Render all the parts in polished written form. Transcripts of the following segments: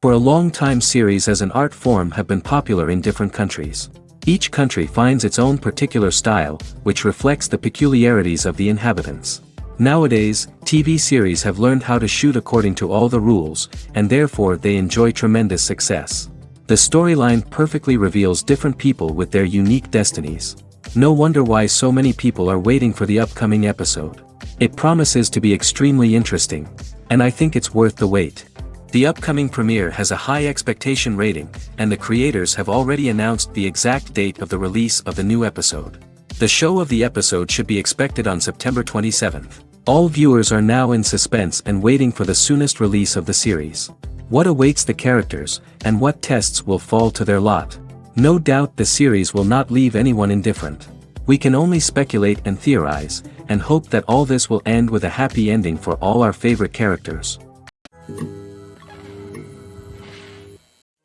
For a long time, series as an art form have been popular in different countries. Each country finds its own particular style, which reflects the peculiarities of the inhabitants. Nowadays, TV series have learned how to shoot according to all the rules, and therefore they enjoy tremendous success. The storyline perfectly reveals different people with their unique destinies. No wonder why so many people are waiting for the upcoming episode. It promises to be extremely interesting, and I think it's worth the wait. The upcoming premiere has a high expectation rating, and the creators have already announced the exact date of the release of the new episode. The show of the episode should be expected on September 27th. All viewers are now in suspense and waiting for the soonest release of the series. What awaits the characters, and what tests will fall to their lot? No doubt the series will not leave anyone indifferent. We can only speculate and theorize, and hope that all this will end with a happy ending for all our favorite characters.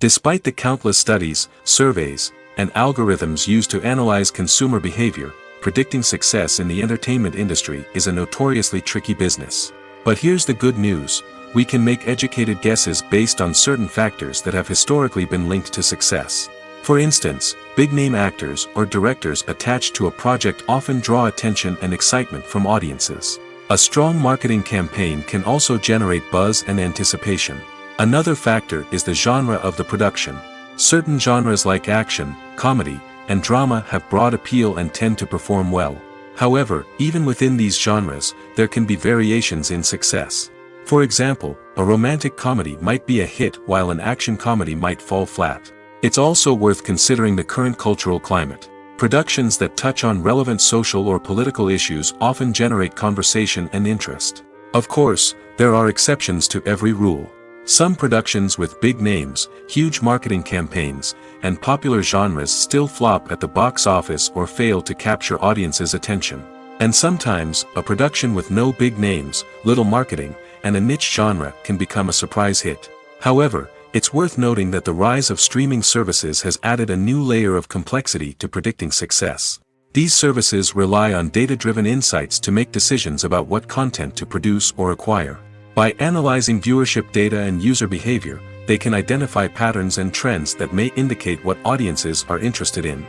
Despite the countless studies, surveys, and algorithms used to analyze consumer behavior, predicting success in the entertainment industry is a notoriously tricky business. But here's the good news: we can make educated guesses based on certain factors that have historically been linked to success. For instance, big-name actors or directors attached to a project often draw attention and excitement from audiences. A strong marketing campaign can also generate buzz and anticipation. Another factor is the genre of the production. Certain genres like action, comedy, and drama have broad appeal and tend to perform well. However, even within these genres, there can be variations in success. For example, a romantic comedy might be a hit while an action comedy might fall flat. It's also worth considering the current cultural climate. Productions that touch on relevant social or political issues often generate conversation and interest. Of course, there are exceptions to every rule. Some productions with big names, huge marketing campaigns, and popular genres still flop at the box office or fail to capture audiences' attention. And sometimes, a production with no big names, little marketing, and a niche genre can become a surprise hit. However, it's worth noting that the rise of streaming services has added a new layer of complexity to predicting success. These services rely on data-driven insights to make decisions about what content to produce or acquire. By analyzing viewership data and user behavior, they can identify patterns and trends that may indicate what audiences are interested in.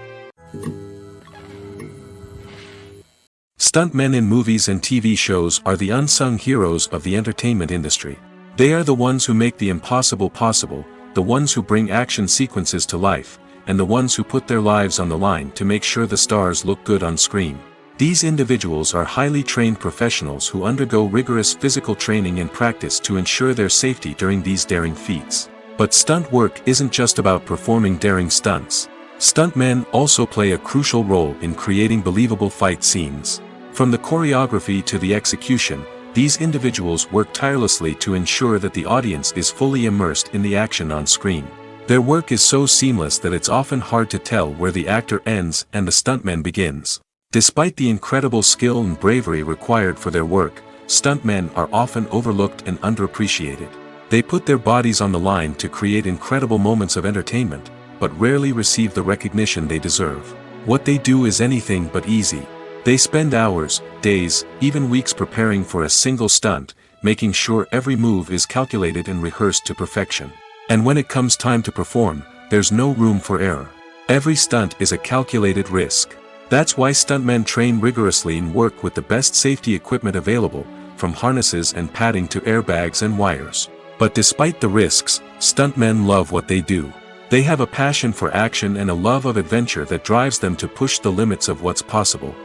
Stuntmen in movies and TV shows are the unsung heroes of the entertainment industry. They are the ones who make the impossible possible, the ones who bring action sequences to life, and the ones who put their lives on the line to make sure the stars look good on screen. These individuals are highly trained professionals who undergo rigorous physical training and practice to ensure their safety during these daring feats. But stunt work isn't just about performing daring stunts. Stuntmen also play a crucial role in creating believable fight scenes. From the choreography to the execution, these individuals work tirelessly to ensure that the audience is fully immersed in the action on screen. Their work is so seamless that it's often hard to tell where the actor ends and the stuntman begins. Despite the incredible skill and bravery required for their work, stuntmen are often overlooked and underappreciated. They put their bodies on the line to create incredible moments of entertainment, but rarely receive the recognition they deserve. What they do is anything but easy. They spend hours, days, even weeks preparing for a single stunt, making sure every move is calculated and rehearsed to perfection. And when it comes time to perform, there's no room for error. Every stunt is a calculated risk. That's why stuntmen train rigorously and work with the best safety equipment available, from harnesses and padding to airbags and wires. But despite the risks, stuntmen love what they do. They have a passion for action and a love of adventure that drives them to push the limits of what's possible.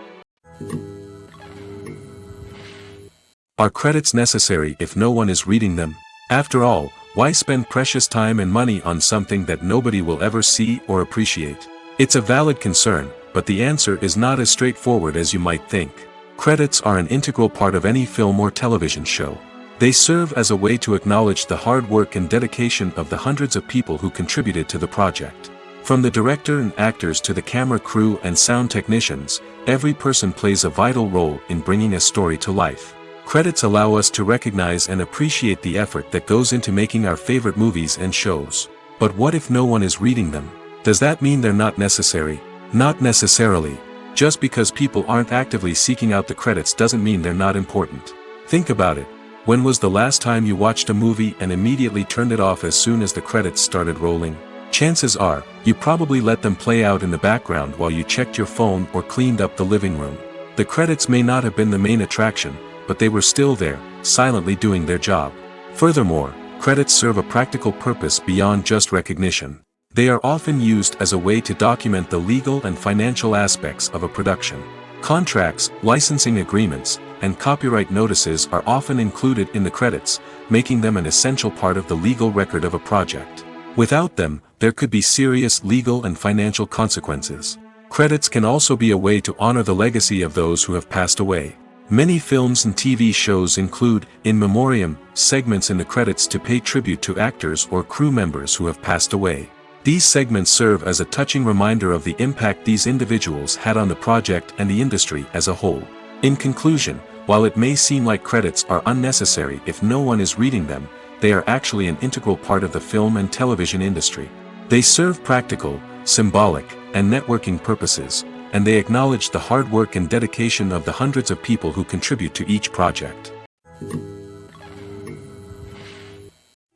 Are credits necessary if no one is reading them? After all, why spend precious time and money on something that nobody will ever see or appreciate? It's a valid concern, but the answer is not as straightforward as you might think. Credits are an integral part of any film or television show. They serve as a way to acknowledge the hard work and dedication of the hundreds of people who contributed to the project. From the director and actors to the camera crew and sound technicians, every person plays a vital role in bringing a story to life. Credits allow us to recognize and appreciate the effort that goes into making our favorite movies and shows. But what if no one is reading them? Does that mean they're not necessary? Not necessarily. Just because people aren't actively seeking out the credits doesn't mean they're not important. Think about it. When was the last time you watched a movie and immediately turned it off as soon as the credits started rolling? Chances are, you probably let them play out in the background while you checked your phone or cleaned up the living room. The credits may not have been the main attraction, but they were still there, silently doing their job. Furthermore, credits serve a practical purpose beyond just recognition. They are often used as a way to document the legal and financial aspects of a production. Contracts, licensing agreements, and copyright notices are often included in the credits, making them an essential part of the legal record of a project. Without them, there could be serious legal and financial consequences. Credits can also be a way to honor the legacy of those who have passed away. Many films and TV shows include, in memoriam, segments in the credits to pay tribute to actors or crew members who have passed away. These segments serve as a touching reminder of the impact these individuals had on the project and the industry as a whole. In conclusion, while it may seem like credits are unnecessary if no one is reading them, they are actually an integral part of the film and television industry. They serve practical, symbolic, and networking purposes, and they acknowledge the hard work and dedication of the hundreds of people who contribute to each project.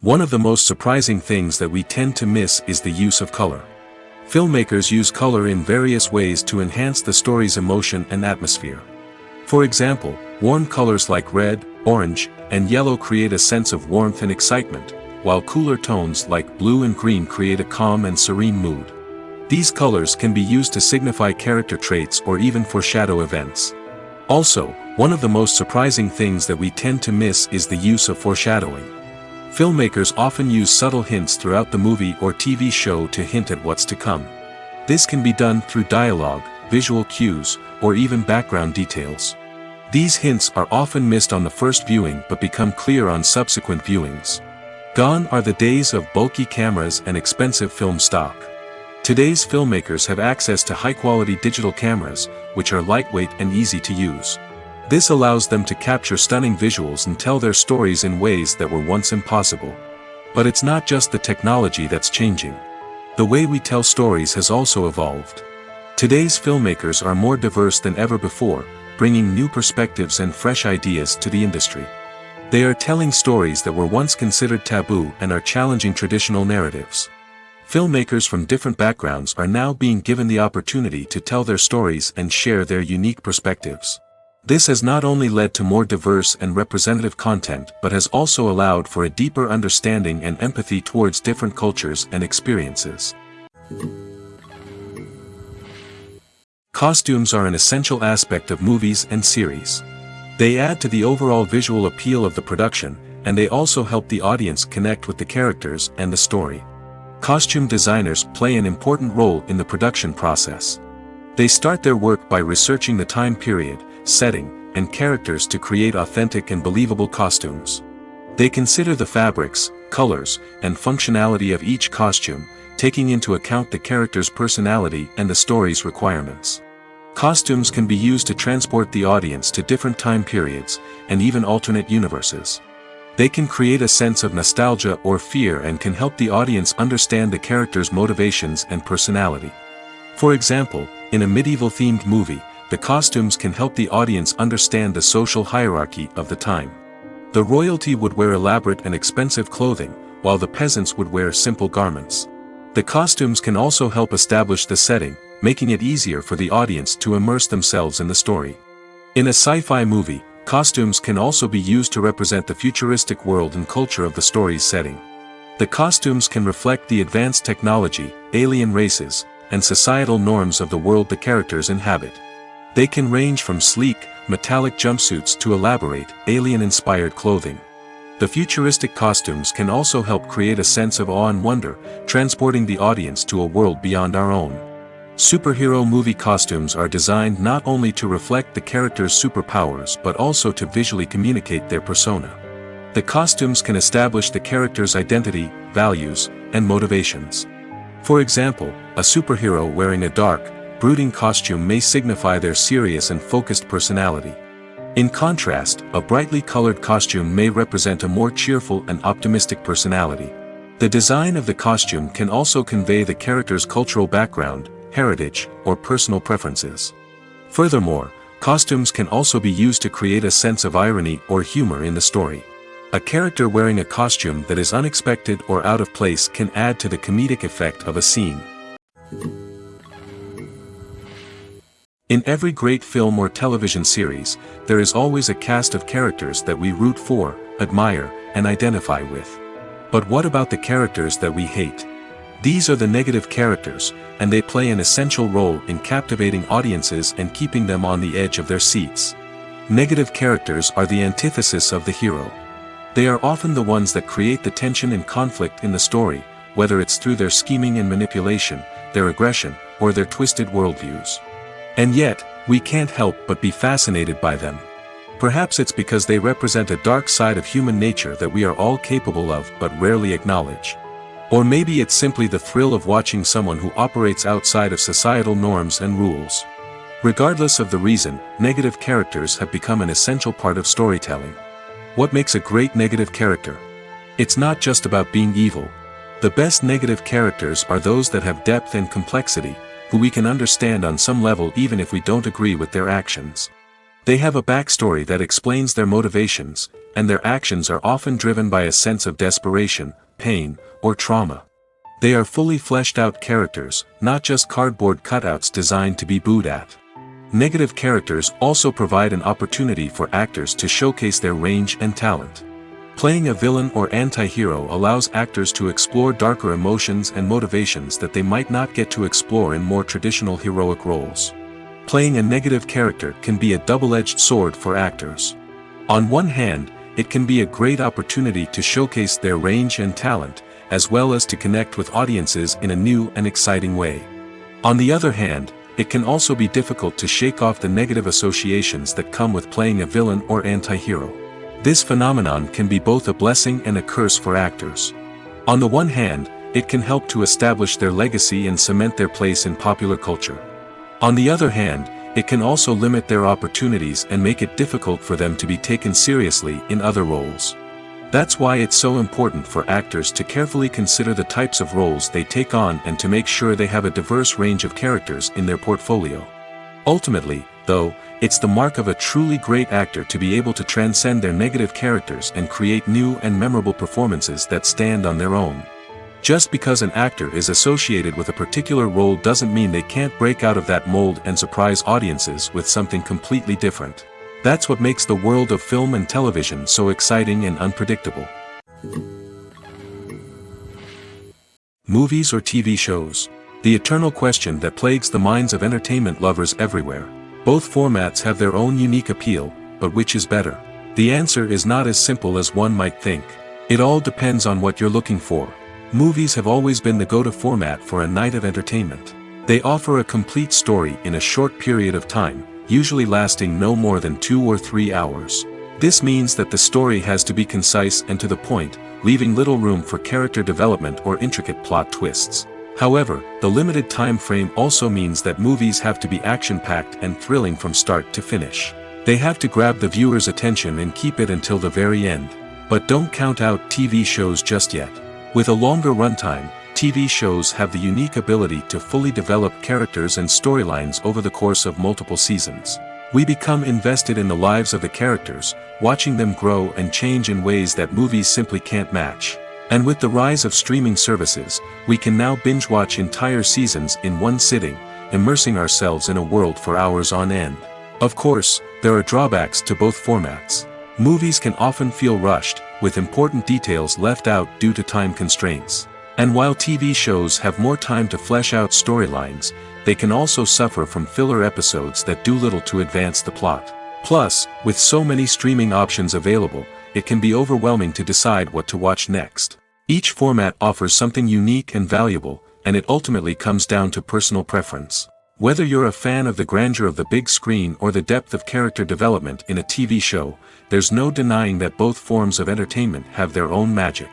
One of the most surprising things that we tend to miss is the use of color. Filmmakers use color in various ways to enhance the story's emotion and atmosphere. For example, warm colors like red, orange, and yellow create a sense of warmth and excitement, while cooler tones like blue and green create a calm and serene mood. These colors can be used to signify character traits or even foreshadow events. Also, one of the most surprising things that we tend to miss is the use of foreshadowing. Filmmakers often use subtle hints throughout the movie or TV show to hint at what's to come. This can be done through dialogue, visual cues, or even background details. These hints are often missed on the first viewing but become clear on subsequent viewings. Gone are the days of bulky cameras and expensive film stock. Today's filmmakers have access to high-quality digital cameras, which are lightweight and easy to use. This allows them to capture stunning visuals and tell their stories in ways that were once impossible. But it's not just the technology that's changing. The way we tell stories has also evolved. Today's filmmakers are more diverse than ever before, bringing new perspectives and fresh ideas to the industry. They are telling stories that were once considered taboo and are challenging traditional narratives. Filmmakers from different backgrounds are now being given the opportunity to tell their stories and share their unique perspectives. This has not only led to more diverse and representative content but has also allowed for a deeper understanding and empathy towards different cultures and experiences. Costumes are an essential aspect of movies and series. They add to the overall visual appeal of the production, and they also help the audience connect with the characters and the story. Costume designers play an important role in the production process. They start their work by researching the time period, setting, and characters to create authentic and believable costumes. They consider the fabrics, colors, and functionality of each costume, taking into account the character's personality and the story's requirements. Costumes can be used to transport the audience to different time periods, and even alternate universes. They can create a sense of nostalgia or fear and can help the audience understand the character's motivations and personality. For example, in a medieval-themed movie, the costumes can help the audience understand the social hierarchy of the time. The royalty would wear elaborate and expensive clothing, while the peasants would wear simple garments. The costumes can also help establish the setting, making it easier for the audience to immerse themselves in the story. In a sci-fi movie, Costumes can also be used to represent the futuristic world and culture of the story's setting. The costumes can reflect the advanced technology, alien races, and societal norms of the world the characters inhabit. They can range from sleek, metallic jumpsuits to elaborate, alien-inspired clothing. The futuristic costumes can also help create a sense of awe and wonder, transporting the audience to a world beyond our own. Superhero movie costumes are designed not only to reflect the character's superpowers but also to visually communicate their persona. The costumes can establish the character's identity, values, and motivations. For example, a superhero wearing a dark, brooding costume may signify their serious and focused personality. In contrast, a brightly colored costume may represent a more cheerful and optimistic personality. The design of the costume can also convey the character's cultural background, heritage, or personal preferences. Furthermore, costumes can also be used to create a sense of irony or humor in the story. A character wearing a costume that is unexpected or out of place can add to the comedic effect of a scene. In every great film or television series, there is always a cast of characters that we root for, admire, and identify with. But what about the characters that we hate? These are the negative characters, and they play an essential role in captivating audiences and keeping them on the edge of their seats. Negative characters are the antithesis of the hero. They are often the ones that create the tension and conflict in the story, whether it's through their scheming and manipulation, their aggression, or their twisted worldviews. And yet, we can't help but be fascinated by them. Perhaps it's because they represent a dark side of human nature that we are all capable of but rarely acknowledge. Or maybe it's simply the thrill of watching someone who operates outside of societal norms and rules. Regardless of the reason, negative characters have become an essential part of storytelling. What makes a great negative character? It's not just about being evil. The best negative characters are those that have depth and complexity, who we can understand on some level even if we don't agree with their actions. They have a backstory that explains their motivations, and their actions are often driven by a sense of desperation, pain, or trauma. They are fully fleshed out characters, not just cardboard cutouts designed to be booed at. Negative characters also provide an opportunity for actors to showcase their range and talent. Playing a villain or anti-hero allows actors to explore darker emotions and motivations that they might not get to explore in more traditional heroic roles. Playing a negative character can be a double-edged sword for actors. On one hand, it can be a great opportunity to showcase their range and talent, as well as to connect with audiences in a new and exciting way. On the other hand, it can also be difficult to shake off the negative associations that come with playing a villain or anti-hero. This phenomenon can be both a blessing and a curse for actors. On the one hand, it can help to establish their legacy and cement their place in popular culture. On the other hand, it can also limit their opportunities and make it difficult for them to be taken seriously in other roles. That's why it's so important for actors to carefully consider the types of roles they take on and to make sure they have a diverse range of characters in their portfolio. Ultimately, though, it's the mark of a truly great actor to be able to transcend their negative characters and create new and memorable performances that stand on their own. Just because an actor is associated with a particular role doesn't mean they can't break out of that mold and surprise audiences with something completely different. That's what makes the world of film and television so exciting and unpredictable. Movies or TV shows? The eternal question that plagues the minds of entertainment lovers everywhere. Both formats have their own unique appeal, but which is better? The answer is not as simple as one might think. It all depends on what you're looking for. Movies have always been the go-to format for a night of entertainment. They offer a complete story in a short period of time, usually lasting no more than 2 or 3 hours. This means that the story has to be concise and to the point, leaving little room for character development or intricate plot twists. However, the limited time frame also means that movies have to be action-packed and thrilling from start to finish. They have to grab the viewer's attention and keep it until the very end. But don't count out TV shows just yet. With a longer runtime, TV shows have the unique ability to fully develop characters and storylines over the course of multiple seasons. We become invested in the lives of the characters, watching them grow and change in ways that movies simply can't match. And with the rise of streaming services, we can now binge-watch entire seasons in one sitting, immersing ourselves in a world for hours on end. Of course, there are drawbacks to both formats. Movies can often feel rushed, with important details left out due to time constraints. And while TV shows have more time to flesh out storylines, they can also suffer from filler episodes that do little to advance the plot. Plus, with so many streaming options available, it can be overwhelming to decide what to watch next. Each format offers something unique and valuable, and it ultimately comes down to personal preference. Whether you're a fan of the grandeur of the big screen or the depth of character development in a TV show, there's no denying that both forms of entertainment have their own magic.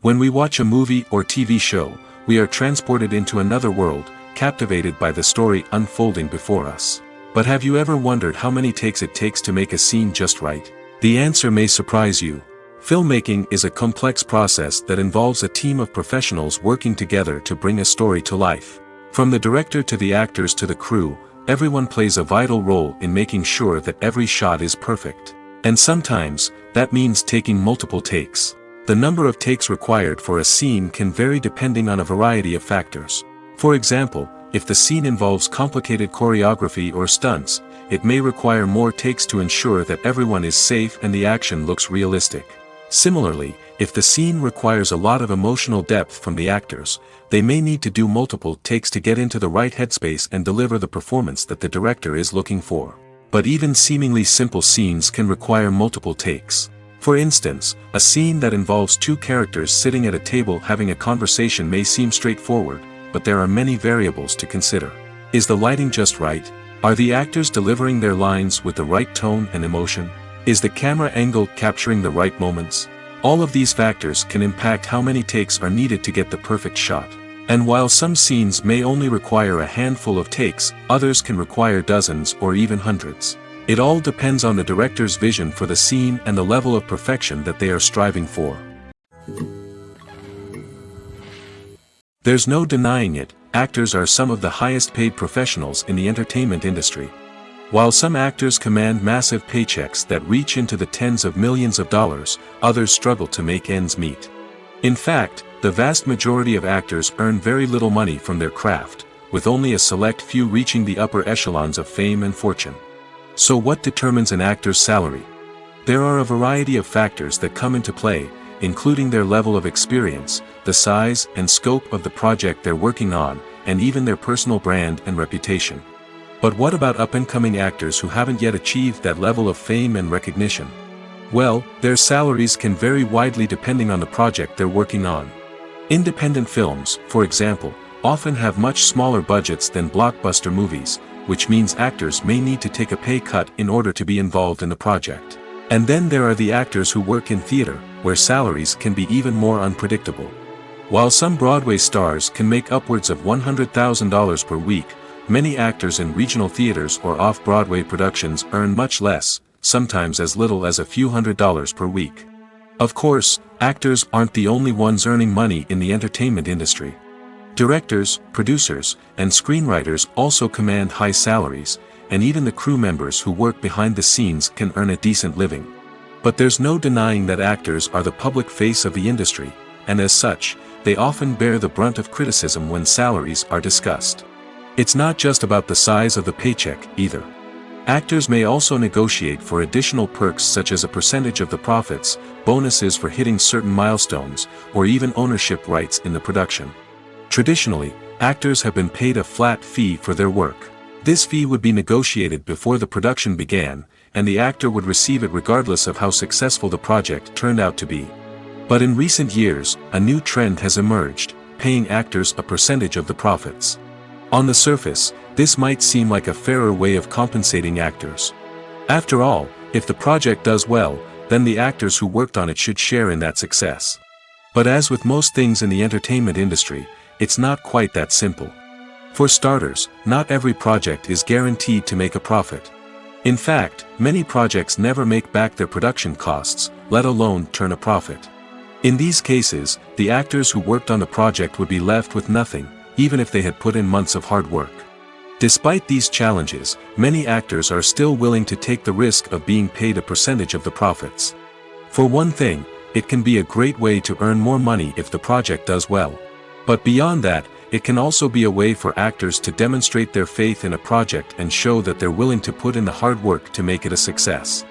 When we watch a movie or TV show, we are transported into another world, captivated by the story unfolding before us. But have you ever wondered how many takes it takes to make a scene just right? The answer may surprise you. Filmmaking is a complex process that involves a team of professionals working together to bring a story to life. From the director to the actors to the crew, everyone plays a vital role in making sure that every shot is perfect. And sometimes, that means taking multiple takes. The number of takes required for a scene can vary depending on a variety of factors. For example, if the scene involves complicated choreography or stunts, it may require more takes to ensure that everyone is safe and the action looks realistic. Similarly, if the scene requires a lot of emotional depth from the actors, they may need to do multiple takes to get into the right headspace and deliver the performance that the director is looking for. But even seemingly simple scenes can require multiple takes. For instance, a scene that involves two characters sitting at a table having a conversation may seem straightforward, but there are many variables to consider. Is the lighting just right? Are the actors delivering their lines with the right tone and emotion? Is the camera angle capturing the right moments? All of these factors can impact how many takes are needed to get the perfect shot. And while some scenes may only require a handful of takes, others can require dozens or even hundreds. It all depends on the director's vision for the scene and the level of perfection that they are striving for. There's no denying it, actors are some of the highest paid professionals in the entertainment industry. While some actors command massive paychecks that reach into the tens of millions of dollars, others struggle to make ends meet. In fact, the vast majority of actors earn very little money from their craft, with only a select few reaching the upper echelons of fame and fortune. So what determines an actor's salary? There are a variety of factors that come into play, including their level of experience, the size and scope of the project they're working on, and even their personal brand and reputation. But what about up-and-coming actors who haven't yet achieved that level of fame and recognition? Well, their salaries can vary widely depending on the project they're working on. Independent films, for example, often have much smaller budgets than blockbuster movies, which means actors may need to take a pay cut in order to be involved in the project. And then there are the actors who work in theater, where salaries can be even more unpredictable. While some Broadway stars can make upwards of $100,000 per week, many actors in regional theaters or off-Broadway productions earn much less, sometimes as little as a few $100s per week. Of course, actors aren't the only ones earning money in the entertainment industry. Directors, producers, and screenwriters also command high salaries, and even the crew members who work behind the scenes can earn a decent living. But there's no denying that actors are the public face of the industry, and as such, they often bear the brunt of criticism when salaries are discussed. It's not just about the size of the paycheck, either. Actors may also negotiate for additional perks such as a percentage of the profits, bonuses for hitting certain milestones, or even ownership rights in the production. Traditionally, actors have been paid a flat fee for their work. This fee would be negotiated before the production began, and the actor would receive it regardless of how successful the project turned out to be. But in recent years, a new trend has emerged, paying actors a percentage of the profits. On the surface, this might seem like a fairer way of compensating actors. After all, if the project does well, then the actors who worked on it should share in that success. But as with most things in the entertainment industry, it's not quite that simple. For starters, not every project is guaranteed to make a profit. In fact, many projects never make back their production costs, let alone turn a profit. In these cases, the actors who worked on the project would be left with nothing, even if they had put in months of hard work. Despite these challenges, many actors are still willing to take the risk of being paid a percentage of the profits. For one thing, it can be a great way to earn more money if the project does well. But beyond that, it can also be a way for actors to demonstrate their faith in a project and show that they're willing to put in the hard work to make it a success.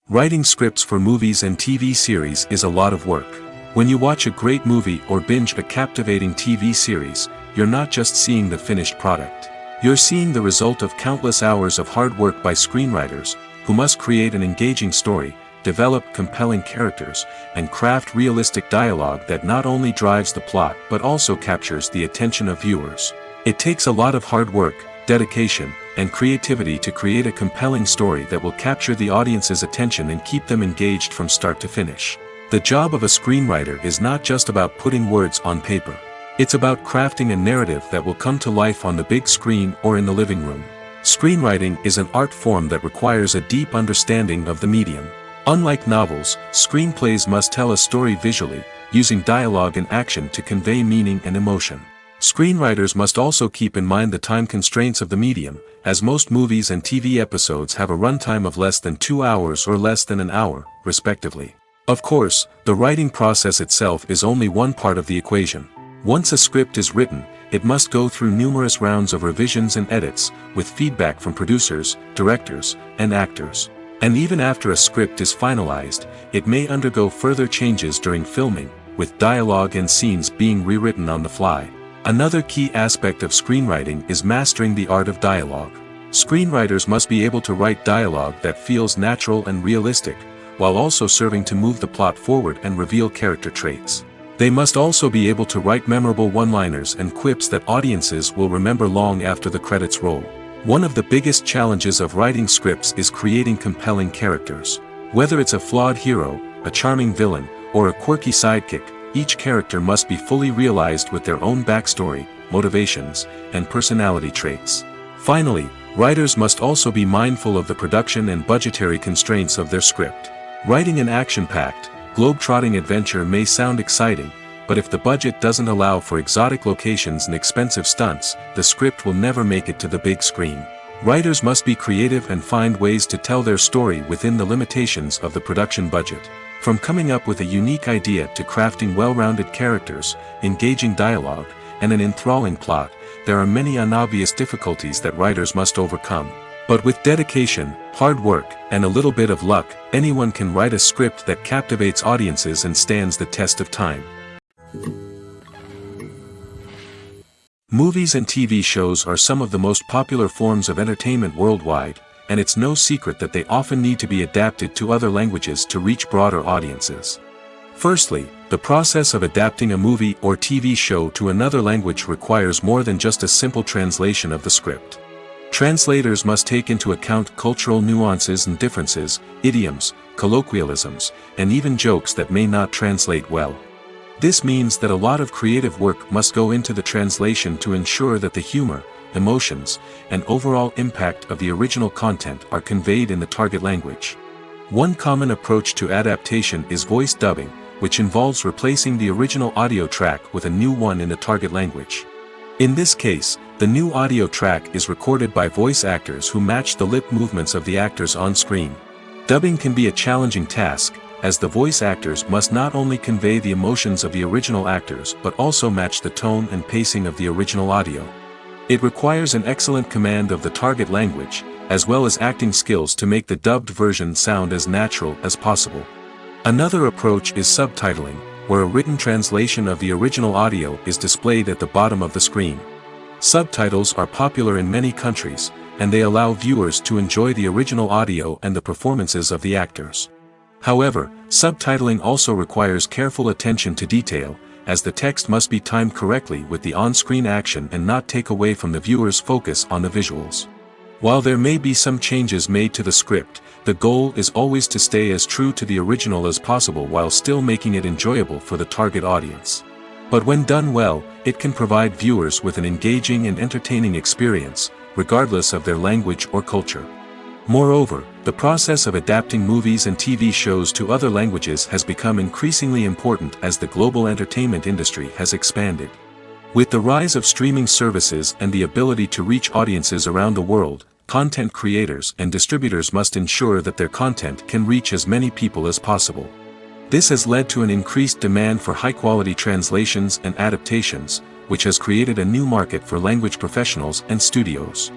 Writing scripts for movies and TV series is a lot of work. When you watch a great movie or binge a captivating TV series, you're not just seeing the finished product. You're seeing the result of countless hours of hard work by screenwriters, who must create an engaging story, develop compelling characters, and craft realistic dialogue that not only drives the plot but also captures the attention of viewers. It takes a lot of hard work, dedication, and creativity to create a compelling story that will capture the audience's attention and keep them engaged from start to finish. The job of a screenwriter is not just about putting words on paper. It's about crafting a narrative that will come to life on the big screen or in the living room. Screenwriting is an art form that requires a deep understanding of the medium. Unlike novels, screenplays must tell a story visually, using dialogue and action to convey meaning and emotion. Screenwriters must also keep in mind the time constraints of the medium, as most movies and TV episodes have a runtime of less than 2 hours or less than an hour, respectively. Of course, the writing process itself is only one part of the equation. Once a script is written, it must go through numerous rounds of revisions and edits, with feedback from producers, directors, and actors. And even after a script is finalized, it may undergo further changes during filming, with dialogue and scenes being rewritten on the fly. Another key aspect of screenwriting is mastering the art of dialogue. Screenwriters must be able to write dialogue that feels natural and realistic, while also serving to move the plot forward and reveal character traits. They must also be able to write memorable one-liners and quips that audiences will remember long after the credits roll. One of the biggest challenges of writing scripts is creating compelling characters. Whether it's a flawed hero, a charming villain, or a quirky sidekick, each character must be fully realized with their own backstory, motivations, and personality traits. Finally, writers must also be mindful of the production and budgetary constraints of their script. Writing an action-packed, globe-trotting adventure may sound exciting, but if the budget doesn't allow for exotic locations and expensive stunts, the script will never make it to the big screen. Writers must be creative and find ways to tell their story within the limitations of the production budget. From coming up with a unique idea to crafting well-rounded characters, engaging dialogue, and an enthralling plot, there are many unobvious difficulties that writers must overcome. But with dedication, hard work, and a little bit of luck, anyone can write a script that captivates audiences and stands the test of time. Movies and TV shows are some of the most popular forms of entertainment worldwide, and it's no secret that they often need to be adapted to other languages to reach broader audiences. Firstly, the process of adapting a movie or TV show to another language requires more than just a simple translation of the script. Translators must take into account cultural nuances and differences, idioms, colloquialisms, and even jokes that may not translate well. This means that a lot of creative work must go into the translation to ensure that the humor, emotions, and overall impact of the original content are conveyed in the target language. One common approach to adaptation is voice dubbing, which involves replacing the original audio track with a new one in the target language. In this case, the new audio track is recorded by voice actors who match the lip movements of the actors on screen. Dubbing can be a challenging task, as the voice actors must not only convey the emotions of the original actors but also match the tone and pacing of the original audio. It requires an excellent command of the target language, as well as acting skills to make the dubbed version sound as natural as possible. Another approach is subtitling, where a written translation of the original audio is displayed at the bottom of the screen. Subtitles are popular in many countries, and they allow viewers to enjoy the original audio and the performances of the actors. However, subtitling also requires careful attention to detail, as the text must be timed correctly with the on-screen action and not take away from the viewer's focus on the visuals. While there may be some changes made to the script, the goal is always to stay as true to the original as possible while still making it enjoyable for the target audience. But when done well, it can provide viewers with an engaging and entertaining experience, regardless of their language or culture. Moreover, the process of adapting movies and TV shows to other languages has become increasingly important as the global entertainment industry has expanded. With the rise of streaming services and the ability to reach audiences around the world, content creators and distributors must ensure that their content can reach as many people as possible. This has led to an increased demand for high-quality translations and adaptations, which has created a new market for language professionals and studios.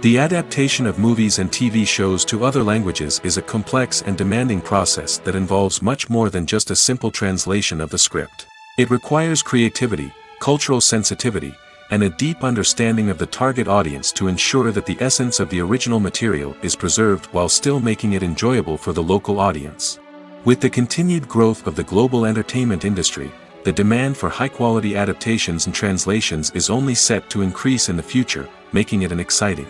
The adaptation of movies and TV shows to other languages is a complex and demanding process that involves much more than just a simple translation of the script. It requires creativity, cultural sensitivity, and a deep understanding of the target audience to ensure that the essence of the original material is preserved while still making it enjoyable for the local audience. With the continued growth of the global entertainment industry, the demand for high-quality adaptations and translations is only set to increase in the future, making it exciting.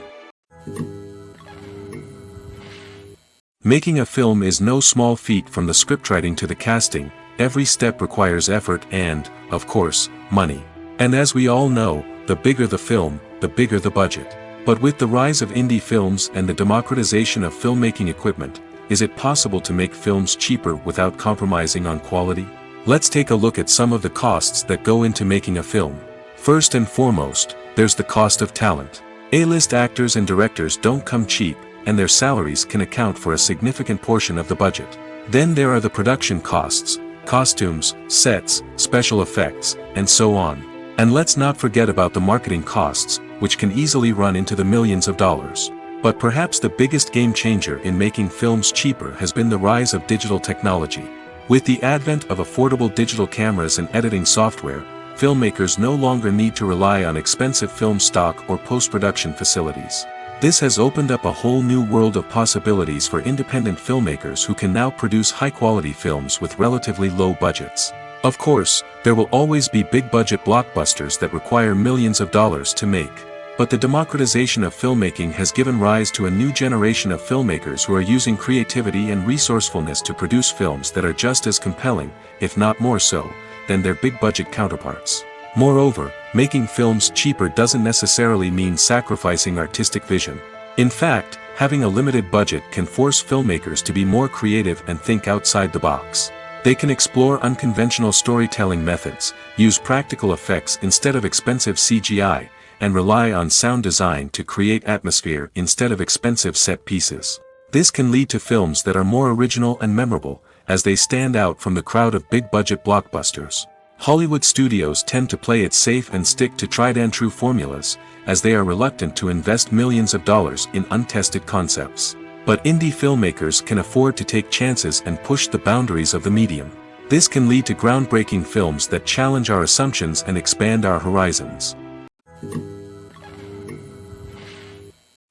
Making a film is no small feat. From the scriptwriting to the casting, every step requires effort and, of course, money. And as we all know, the bigger the film, the bigger the budget. But with the rise of indie films and the democratization of filmmaking equipment, is it possible to make films cheaper without compromising on quality? Let's take a look at some of the costs that go into making a film. First and foremost, there's the cost of talent. A-list actors and directors don't come cheap, and their salaries can account for a significant portion of the budget. Then there are the production costs, costumes, sets, special effects, and so on. And let's not forget about the marketing costs, which can easily run into the millions of dollars. But perhaps the biggest game changer in making films cheaper has been the rise of digital technology. With the advent of affordable digital cameras and editing software, filmmakers no longer need to rely on expensive film stock or post-production facilities. This has opened up a whole new world of possibilities for independent filmmakers who can now produce high-quality films with relatively low budgets. Of course, there will always be big-budget blockbusters that require millions of dollars to make. But the democratization of filmmaking has given rise to a new generation of filmmakers who are using creativity and resourcefulness to produce films that are just as compelling, if not more so, than their big-budget counterparts. Moreover, making films cheaper doesn't necessarily mean sacrificing artistic vision. In fact, having a limited budget can force filmmakers to be more creative and think outside the box. They can explore unconventional storytelling methods, use practical effects instead of expensive CGI, and rely on sound design to create atmosphere instead of expensive set pieces. This can lead to films that are more original and memorable, as they stand out from the crowd of big-budget blockbusters. Hollywood studios tend to play it safe and stick to tried-and-true formulas, as they are reluctant to invest millions of dollars in untested concepts. But indie filmmakers can afford to take chances and push the boundaries of the medium. This can lead to groundbreaking films that challenge our assumptions and expand our horizons.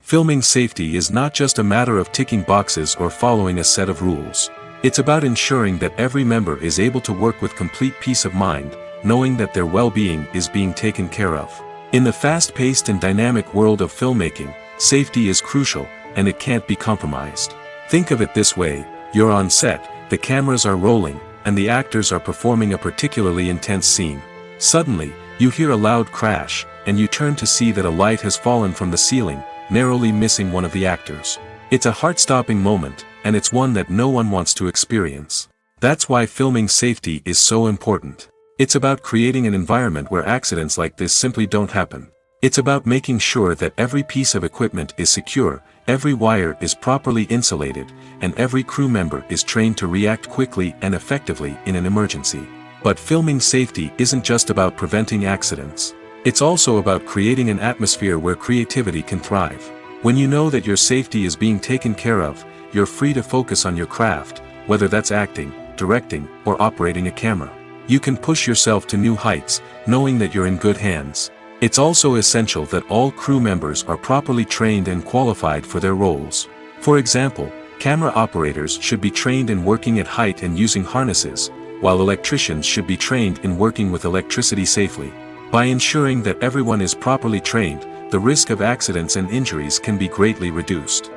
Filming safety is not just a matter of ticking boxes or following a set of rules. It's about ensuring that every member is able to work with complete peace of mind, knowing that their well-being is being taken care of. In the fast-paced and dynamic world of filmmaking, safety is crucial, and it can't be compromised. Think of it this way: you're on set, the cameras are rolling, and the actors are performing a particularly intense scene. Suddenly, you hear a loud crash, and you turn to see that a light has fallen from the ceiling, narrowly missing one of the actors. It's a heart-stopping moment, and it's one that no one wants to experience. That's why filming safety is so important. It's about creating an environment where accidents like this simply don't happen. It's about making sure that every piece of equipment is secure, every wire is properly insulated, and every crew member is trained to react quickly and effectively in an emergency. But filming safety isn't just about preventing accidents. It's also about creating an atmosphere where creativity can thrive. When you know that your safety is being taken care of, you're free to focus on your craft, whether that's acting, directing, or operating a camera. You can push yourself to new heights, knowing that you're in good hands. It's also essential that all crew members are properly trained and qualified for their roles. For example, camera operators should be trained in working at height and using harnesses, while electricians should be trained in working with electricity safely. By ensuring that everyone is properly trained, the risk of accidents and injuries can be greatly reduced.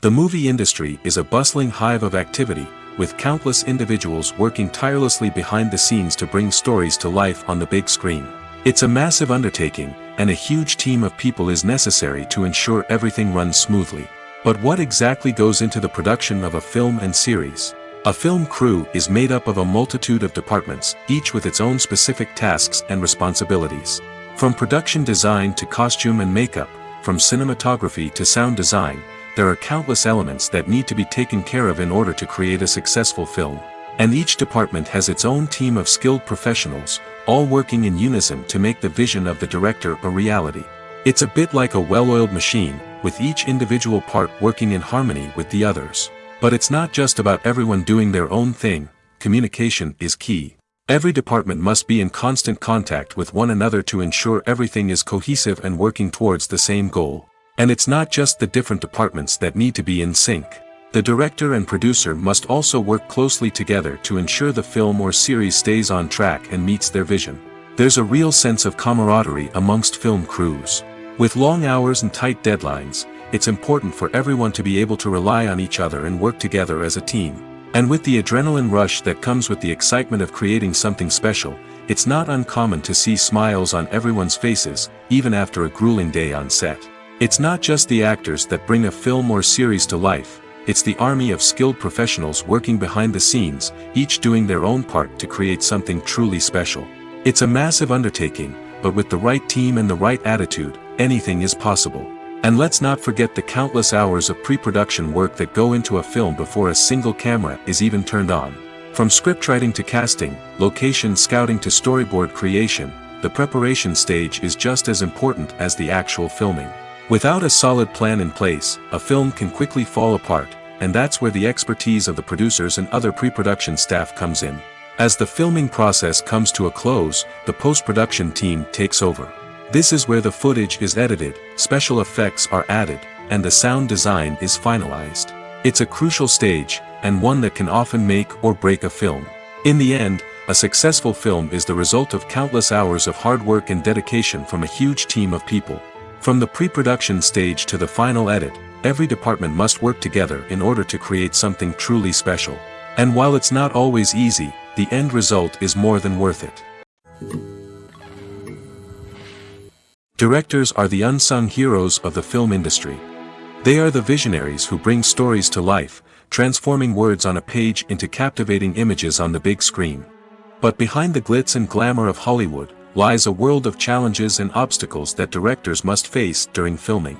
The movie industry is a bustling hive of activity, with countless individuals working tirelessly behind the scenes to bring stories to life on the big screen. It's a massive undertaking, and a huge team of people is necessary to ensure everything runs smoothly. But what exactly goes into the production of a film and series? A film crew is made up of a multitude of departments, each with its own specific tasks and responsibilities. From production design to costume and makeup, from cinematography to sound design, there are countless elements that need to be taken care of in order to create a successful film. And each department has its own team of skilled professionals, all working in unison to make the vision of the director a reality. It's a bit like a well-oiled machine, with each individual part working in harmony with the others. But it's not just about everyone doing their own thing. Communication is key. Every department must be in constant contact with one another to ensure everything is cohesive and working towards the same goal. And it's not just the different departments that need to be in sync. The director and producer must also work closely together to ensure the film or series stays on track and meets their vision. There's a real sense of camaraderie amongst film crews. With long hours and tight deadlines, it's important for everyone to be able to rely on each other and work together as a team. And with the adrenaline rush that comes with the excitement of creating something special, it's not uncommon to see smiles on everyone's faces, even after a grueling day on set. It's not just the actors that bring a film or series to life, it's the army of skilled professionals working behind the scenes, each doing their own part to create something truly special. It's a massive undertaking, but with the right team and the right attitude, anything is possible. And let's not forget the countless hours of pre-production work that go into a film before a single camera is even turned on. From scriptwriting to casting, location scouting to storyboard creation, the preparation stage is just as important as the actual filming. Without a solid plan in place, a film can quickly fall apart, and that's where the expertise of the producers and other pre-production staff comes in. As the filming process comes to a close, the post-production team takes over. This is where the footage is edited, special effects are added, and the sound design is finalized. It's a crucial stage, and one that can often make or break a film. In the end, a successful film is the result of countless hours of hard work and dedication from a huge team of people. From the pre-production stage to the final edit, every department must work together in order to create something truly special. And while it's not always easy, the end result is more than worth it. Directors are the unsung heroes of the film industry. They are the visionaries who bring stories to life, transforming words on a page into captivating images on the big screen. But behind the glitz and glamour of Hollywood, lies a world of challenges and obstacles that directors must face during filming.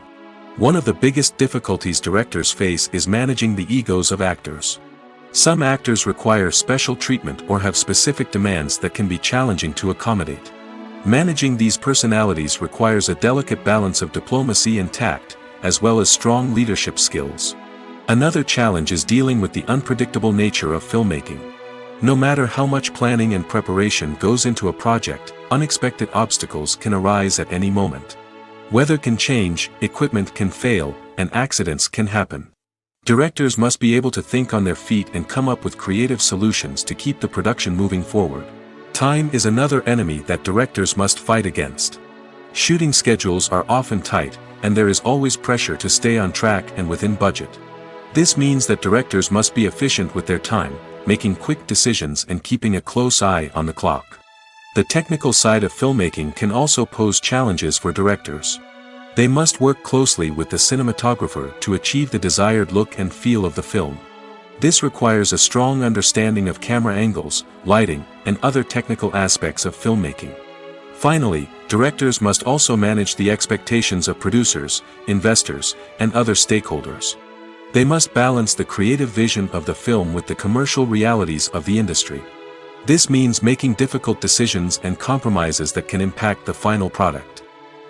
One of the biggest difficulties directors face is managing the egos of actors. Some actors require special treatment or have specific demands that can be challenging to accommodate. Managing these personalities requires a delicate balance of diplomacy and tact, as well as strong leadership skills. Another challenge is dealing with the unpredictable nature of filmmaking. No matter how much planning and preparation goes into a project, unexpected obstacles can arise at any moment. Weather can change, equipment can fail, and accidents can happen. Directors must be able to think on their feet and come up with creative solutions to keep the production moving forward. Time is another enemy that directors must fight against. Shooting schedules are often tight, and there is always pressure to stay on track and within budget. This means that directors must be efficient with their time, making quick decisions and keeping a close eye on the clock. The technical side of filmmaking can also pose challenges for directors. They must work closely with the cinematographer to achieve the desired look and feel of the film. This requires a strong understanding of camera angles, lighting, and other technical aspects of filmmaking. Finally, directors must also manage the expectations of producers, investors, and other stakeholders. They must balance the creative vision of the film with the commercial realities of the industry. This means making difficult decisions and compromises that can impact the final product.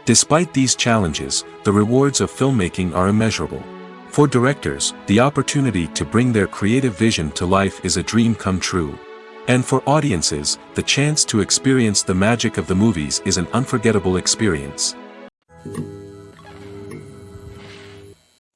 Despite these challenges, the rewards of filmmaking are immeasurable. For directors, the opportunity to bring their creative vision to life is a dream come true. And for audiences, the chance to experience the magic of the movies is an unforgettable experience.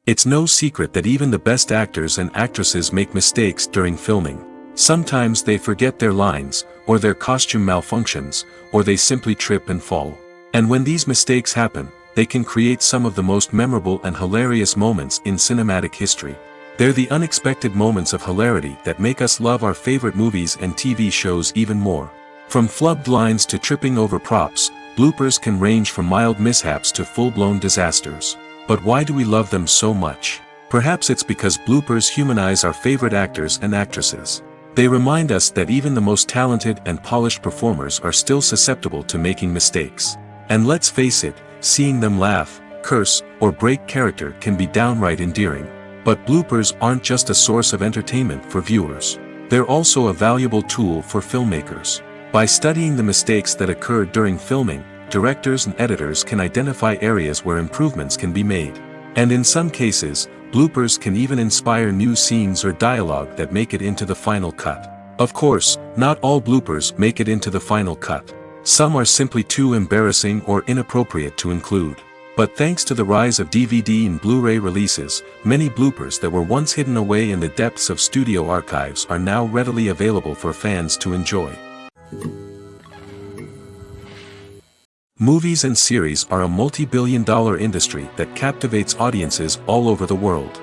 It's no secret that even the best actors and actresses make mistakes during filming. Sometimes they forget their lines, or their costume malfunctions, or they simply trip and fall. And when these mistakes happen, they can create some of the most memorable and hilarious moments in cinematic history. They're the unexpected moments of hilarity that make us love our favorite movies and TV shows even more. From flubbed lines to tripping over props, bloopers can range from mild mishaps to full-blown disasters. But why do we love them so much? Perhaps it's because bloopers humanize our favorite actors and actresses. They remind us that even the most talented and polished performers are still susceptible to making mistakes. And let's face it, seeing them laugh, curse, or break character can be downright endearing. But bloopers aren't just a source of entertainment for viewers. They're also a valuable tool for filmmakers. By studying the mistakes that occurred during filming, directors and editors can identify areas where improvements can be made. And in some cases, bloopers can even inspire new scenes or dialogue that make it into the final cut. Of course, not all bloopers make it into the final cut. Some are simply too embarrassing or inappropriate to include. But thanks to the rise of DVD and Blu-ray releases, many bloopers that were once hidden away in the depths of studio archives are now readily available for fans to enjoy. Movies and series are a multi-billion-dollar industry that captivates audiences all over the world.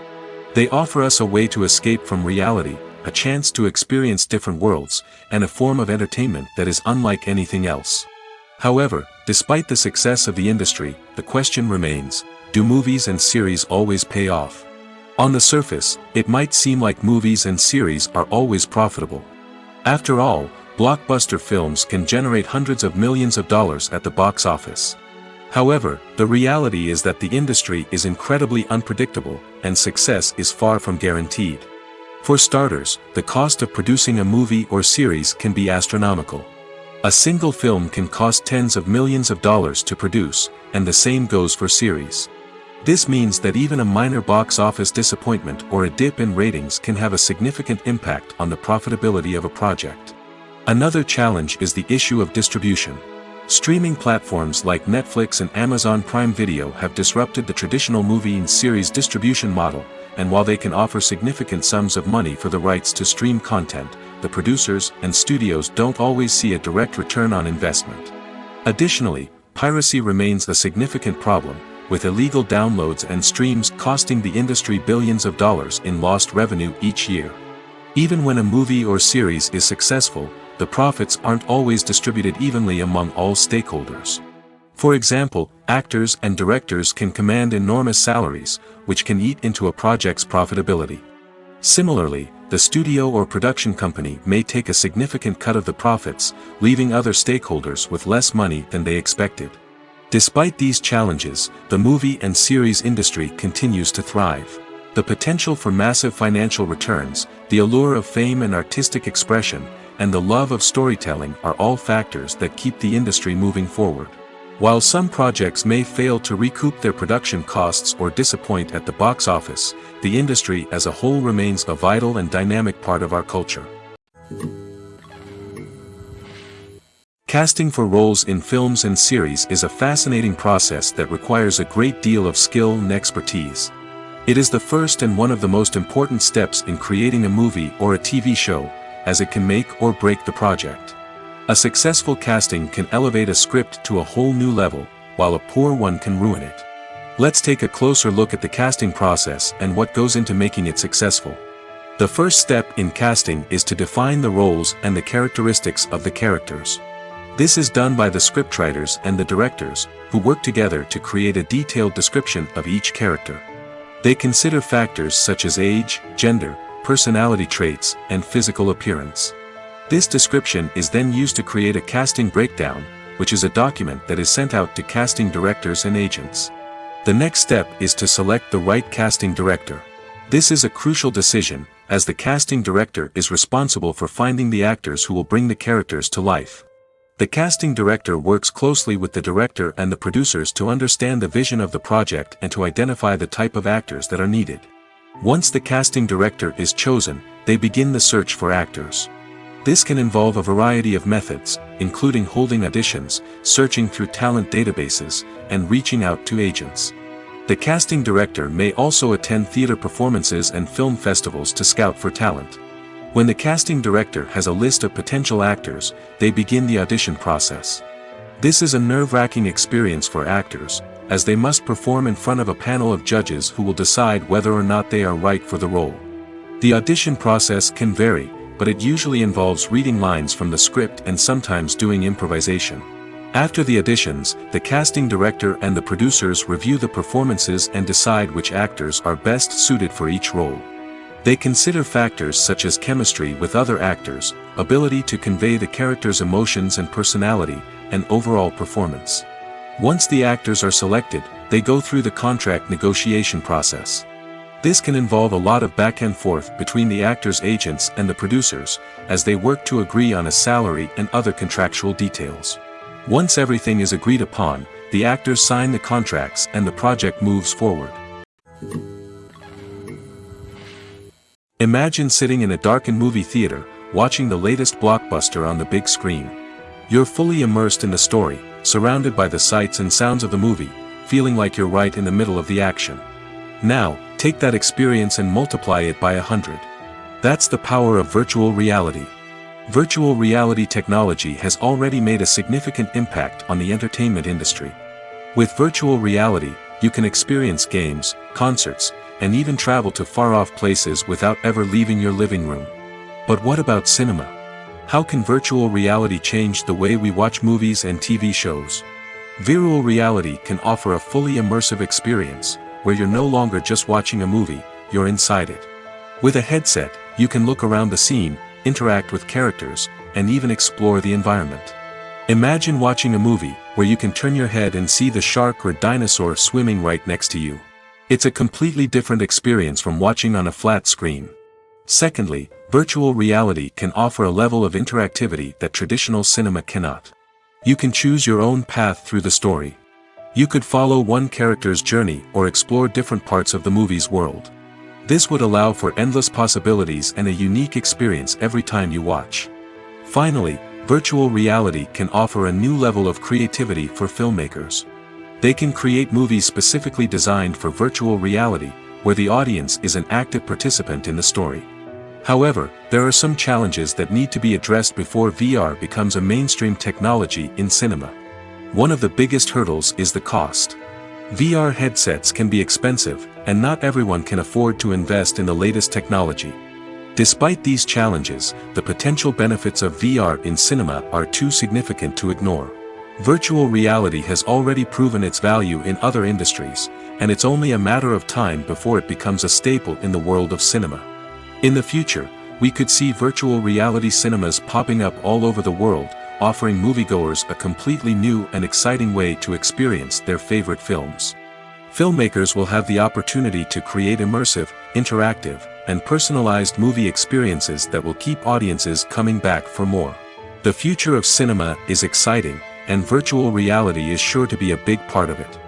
They offer us a way to escape from reality, a chance to experience different worlds, and a form of entertainment that is unlike anything else. However, despite the success of the industry, the question remains, do movies and series always pay off? On the surface, it might seem like movies and series are always profitable. After all, blockbuster films can generate hundreds of millions of dollars at the box office. However, the reality is that the industry is incredibly unpredictable, and success is far from guaranteed. For starters, the cost of producing a movie or series can be astronomical. A single film can cost tens of millions of dollars to produce, and the same goes for series. This means that even a minor box office disappointment or a dip in ratings can have a significant impact on the profitability of a project. Another challenge is the issue of distribution. Streaming platforms like Netflix and Amazon Prime Video have disrupted the traditional movie and series distribution model, and while they can offer significant sums of money for the rights to stream content, the producers and studios don't always see a direct return on investment. Additionally, piracy remains a significant problem, with illegal downloads and streams costing the industry billions of dollars in lost revenue each year. Even when a movie or series is successful, the profits aren't always distributed evenly among all stakeholders. For example, actors and directors can command enormous salaries, which can eat into a project's profitability. Similarly, the studio or production company may take a significant cut of the profits, leaving other stakeholders with less money than they expected. Despite these challenges, the movie and series industry continues to thrive. The potential for massive financial returns, the allure of fame and artistic expression, and the love of storytelling are all factors that keep the industry moving forward. While some projects may fail to recoup their production costs or disappoint at the box office, the industry as a whole remains a vital and dynamic part of our culture. Casting for roles in films and series is a fascinating process that requires a great deal of skill and expertise. It is the first and one of the most important steps in creating a movie or a TV show, as it can make or break the project. A successful casting can elevate a script to a whole new level, while a poor one can ruin it. Let's take a closer look at the casting process and what goes into making it successful. The first step in casting is to define the roles and the characteristics of the characters. This is done by the scriptwriters and the directors, who work together to create a detailed description of each character. They consider factors such as age, gender, personality traits, and physical appearance. This description is then used to create a casting breakdown, which is a document that is sent out to casting directors and agents. The next step is to select the right casting director. This is a crucial decision, as the casting director is responsible for finding the actors who will bring the characters to life. The casting director works closely with the director and the producers to understand the vision of the project and to identify the type of actors that are needed. Once the casting director is chosen, they begin the search for actors. This can involve a variety of methods, including holding auditions, searching through talent databases, and reaching out to agents. The casting director may also attend theater performances and film festivals to scout for talent. When the casting director has a list of potential actors, they begin the audition process. This is a nerve-wracking experience for actors, as they must perform in front of a panel of judges who will decide whether or not they are right for the role. The audition process can vary, but it usually involves reading lines from the script and sometimes doing improvisation. After the auditions, the casting director and the producers review the performances and decide which actors are best suited for each role. They consider factors such as chemistry with other actors, ability to convey the character's emotions and personality, and overall performance. Once the actors are selected, they go through the contract negotiation process. This can involve a lot of back and forth between the actors' agents and the producers, as they work to agree on a salary and other contractual details. Once everything is agreed upon, the actors sign the contracts and the project moves forward. Imagine sitting in a darkened movie theater, watching the latest blockbuster on the big screen. You're fully immersed in the story, surrounded by the sights and sounds of the movie, feeling like you're right in the middle of the action. Now, take that experience and multiply it by 100. That's the power of virtual reality. Virtual reality technology has already made a significant impact on the entertainment industry. With virtual reality, you can experience games, concerts, and even travel to far-off places without ever leaving your living room. But what about cinema? How can virtual reality change the way we watch movies and TV shows? Virtual reality can offer a fully immersive experience, where you're no longer just watching a movie, you're inside it. With a headset, you can look around the scene, interact with characters, and even explore the environment. Imagine watching a movie, where you can turn your head and see the shark or dinosaur swimming right next to you. It's a completely different experience from watching on a flat screen. Secondly, virtual reality can offer a level of interactivity that traditional cinema cannot. You can choose your own path through the story. You could follow one character's journey or explore different parts of the movie's world. This would allow for endless possibilities and a unique experience every time you watch. Finally, virtual reality can offer a new level of creativity for filmmakers. They can create movies specifically designed for virtual reality, where the audience is an active participant in the story. However, there are some challenges that need to be addressed before VR becomes a mainstream technology in cinema. One of the biggest hurdles is the cost. VR headsets can be expensive, and not everyone can afford to invest in the latest technology. Despite these challenges, the potential benefits of VR in cinema are too significant to ignore. Virtual reality has already proven its value in other industries, and it's only a matter of time before it becomes a staple in the world of cinema. In the future, we could see virtual reality cinemas popping up all over the world, offering moviegoers a completely new and exciting way to experience their favorite films. Filmmakers will have the opportunity to create immersive, interactive, and personalized movie experiences that will keep audiences coming back for more. The future of cinema is exciting, and virtual reality is sure to be a big part of it.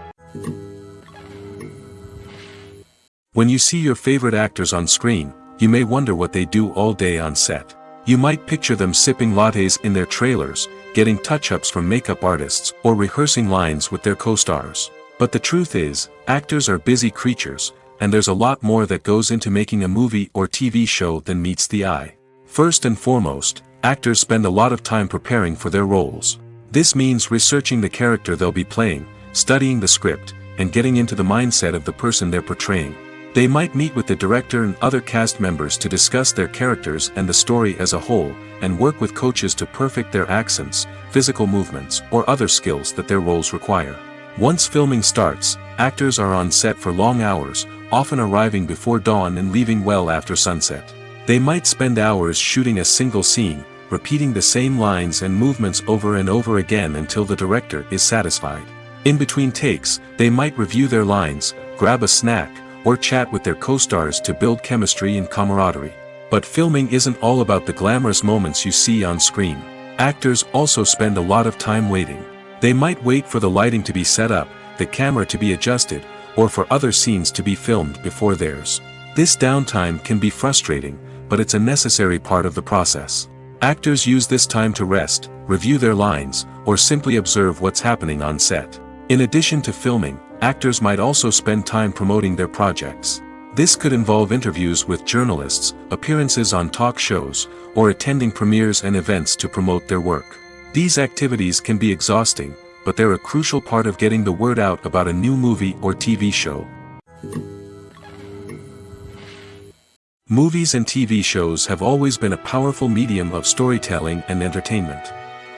When you see your favorite actors on screen, you may wonder what they do all day on set. You might picture them sipping lattes in their trailers, getting touch-ups from makeup artists, or rehearsing lines with their co-stars. But the truth is, actors are busy creatures, and there's a lot more that goes into making a movie or TV show than meets the eye. First and foremost, actors spend a lot of time preparing for their roles. This means researching the character they'll be playing, studying the script, and getting into the mindset of the person they're portraying. They might meet with the director and other cast members to discuss their characters and the story as a whole, and work with coaches to perfect their accents, physical movements, or other skills that their roles require. Once filming starts, actors are on set for long hours, often arriving before dawn and leaving well after sunset. They might spend hours shooting a single scene, repeating the same lines and movements over and over again until the director is satisfied. In between takes, they might review their lines, grab a snack, or chat with their co-stars to build chemistry and camaraderie. But filming isn't all about the glamorous moments you see on screen. Actors also spend a lot of time waiting. They might wait for the lighting to be set up, the camera to be adjusted, or for other scenes to be filmed before theirs. This downtime can be frustrating, but it's a necessary part of the process. Actors use this time to rest, review their lines, or simply observe what's happening on set. In addition to filming, actors might also spend time promoting their projects. This could involve interviews with journalists, appearances on talk shows, or attending premieres and events to promote their work. These activities can be exhausting, but they're a crucial part of getting the word out about a new movie or TV show. Movies and TV shows have always been a powerful medium of storytelling and entertainment.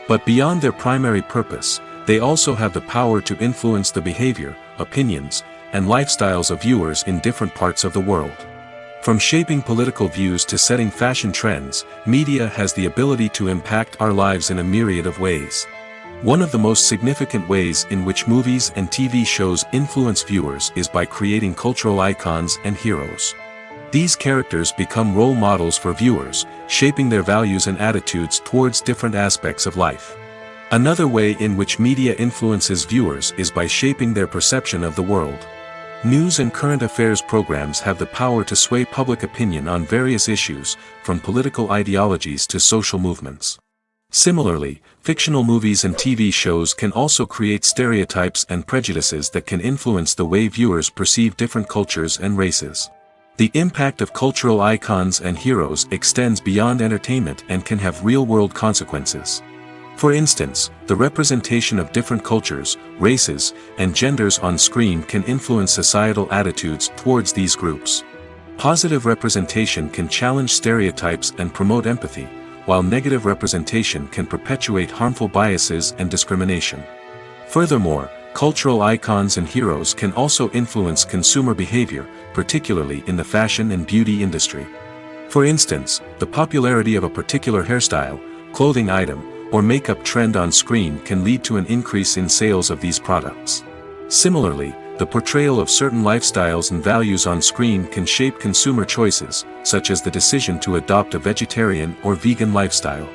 But beyond their primary purpose, they also have the power to influence the behavior, opinions, and lifestyles of viewers in different parts of the world. From shaping political views to setting fashion trends, media has the ability to impact our lives in a myriad of ways. One of the most significant ways in which movies and TV shows influence viewers is by creating cultural icons and heroes. These characters become role models for viewers, shaping their values and attitudes towards different aspects of life. Another way in which media influences viewers is by shaping their perception of the world. News and current affairs programs have the power to sway public opinion on various issues, from political ideologies to social movements. Similarly, fictional movies and TV shows can also create stereotypes and prejudices that can influence the way viewers perceive different cultures and races. The impact of cultural icons and heroes extends beyond entertainment and can have real-world consequences. For instance, the representation of different cultures, races, and genders on screen can influence societal attitudes towards these groups. Positive representation can challenge stereotypes and promote empathy, while negative representation can perpetuate harmful biases and discrimination. Furthermore, cultural icons and heroes can also influence consumer behavior, particularly in the fashion and beauty industry. For instance, the popularity of a particular hairstyle, clothing item, or makeup trend on screen can lead to an increase in sales of these products. Similarly, the portrayal of certain lifestyles and values on screen can shape consumer choices, such as the decision to adopt a vegetarian or vegan lifestyle.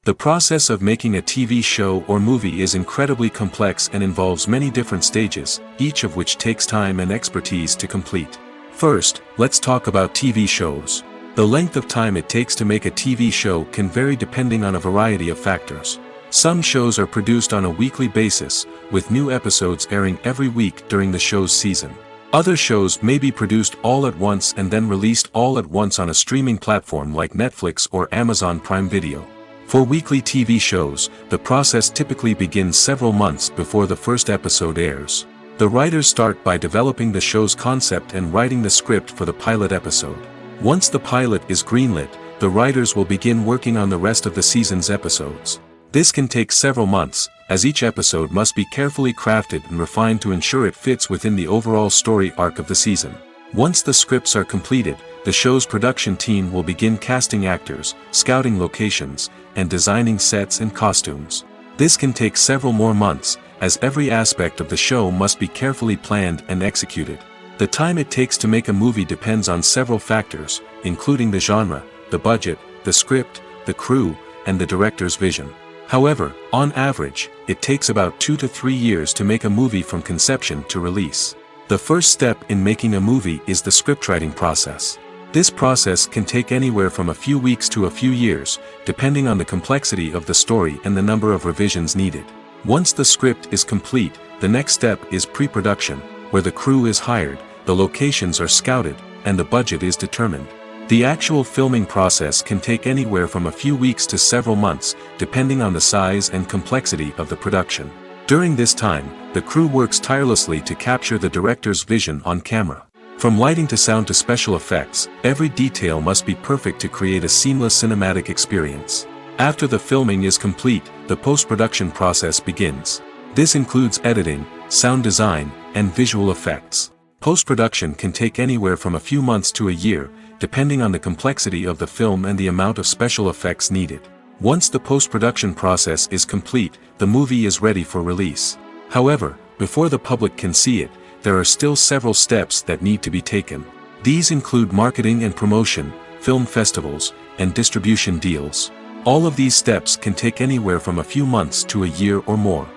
The process of making a TV show or movie is incredibly complex and involves many different stages, each of which takes time and expertise to complete. First, let's talk about TV shows. The length of time it takes to make a TV show can vary depending on a variety of factors. Some shows are produced on a weekly basis, with new episodes airing every week during the show's season. Other shows may be produced all at once and then released all at once on a streaming platform like Netflix or Amazon Prime Video. For weekly TV shows, the process typically begins several months before the first episode airs. The writers start by developing the show's concept and writing the script for the pilot episode. Once the pilot is greenlit, the writers will begin working on the rest of the season's episodes. This can take several months, as each episode must be carefully crafted and refined to ensure it fits within the overall story arc of the season. Once the scripts are completed, the show's production team will begin casting actors, scouting locations, and designing sets and costumes. This can take several more months, as every aspect of the show must be carefully planned and executed. The time it takes to make a movie depends on several factors, including the genre, the budget, the script, the crew, and the director's vision. However, on average, it takes about 2 to 3 years to make a movie from conception to release. The first step in making a movie is the scriptwriting process. This process can take anywhere from a few weeks to a few years, depending on the complexity of the story and the number of revisions needed. Once the script is complete, the next step is pre-production, where the crew is hired, the locations are scouted, and the budget is determined. The actual filming process can take anywhere from a few weeks to several months, depending on the size and complexity of the production. During this time, the crew works tirelessly to capture the director's vision on camera. From lighting to sound to special effects, every detail must be perfect to create a seamless cinematic experience. After the filming is complete, the post-production process begins. This includes editing, sound design, and visual effects. Post-production can take anywhere from a few months to a year, depending on the complexity of the film and the amount of special effects needed. Once the post-production process is complete, the movie is ready for release. However, before the public can see it, there are still several steps that need to be taken. These include marketing and promotion, film festivals, and distribution deals. All of these steps can take anywhere from a few months to a year or more.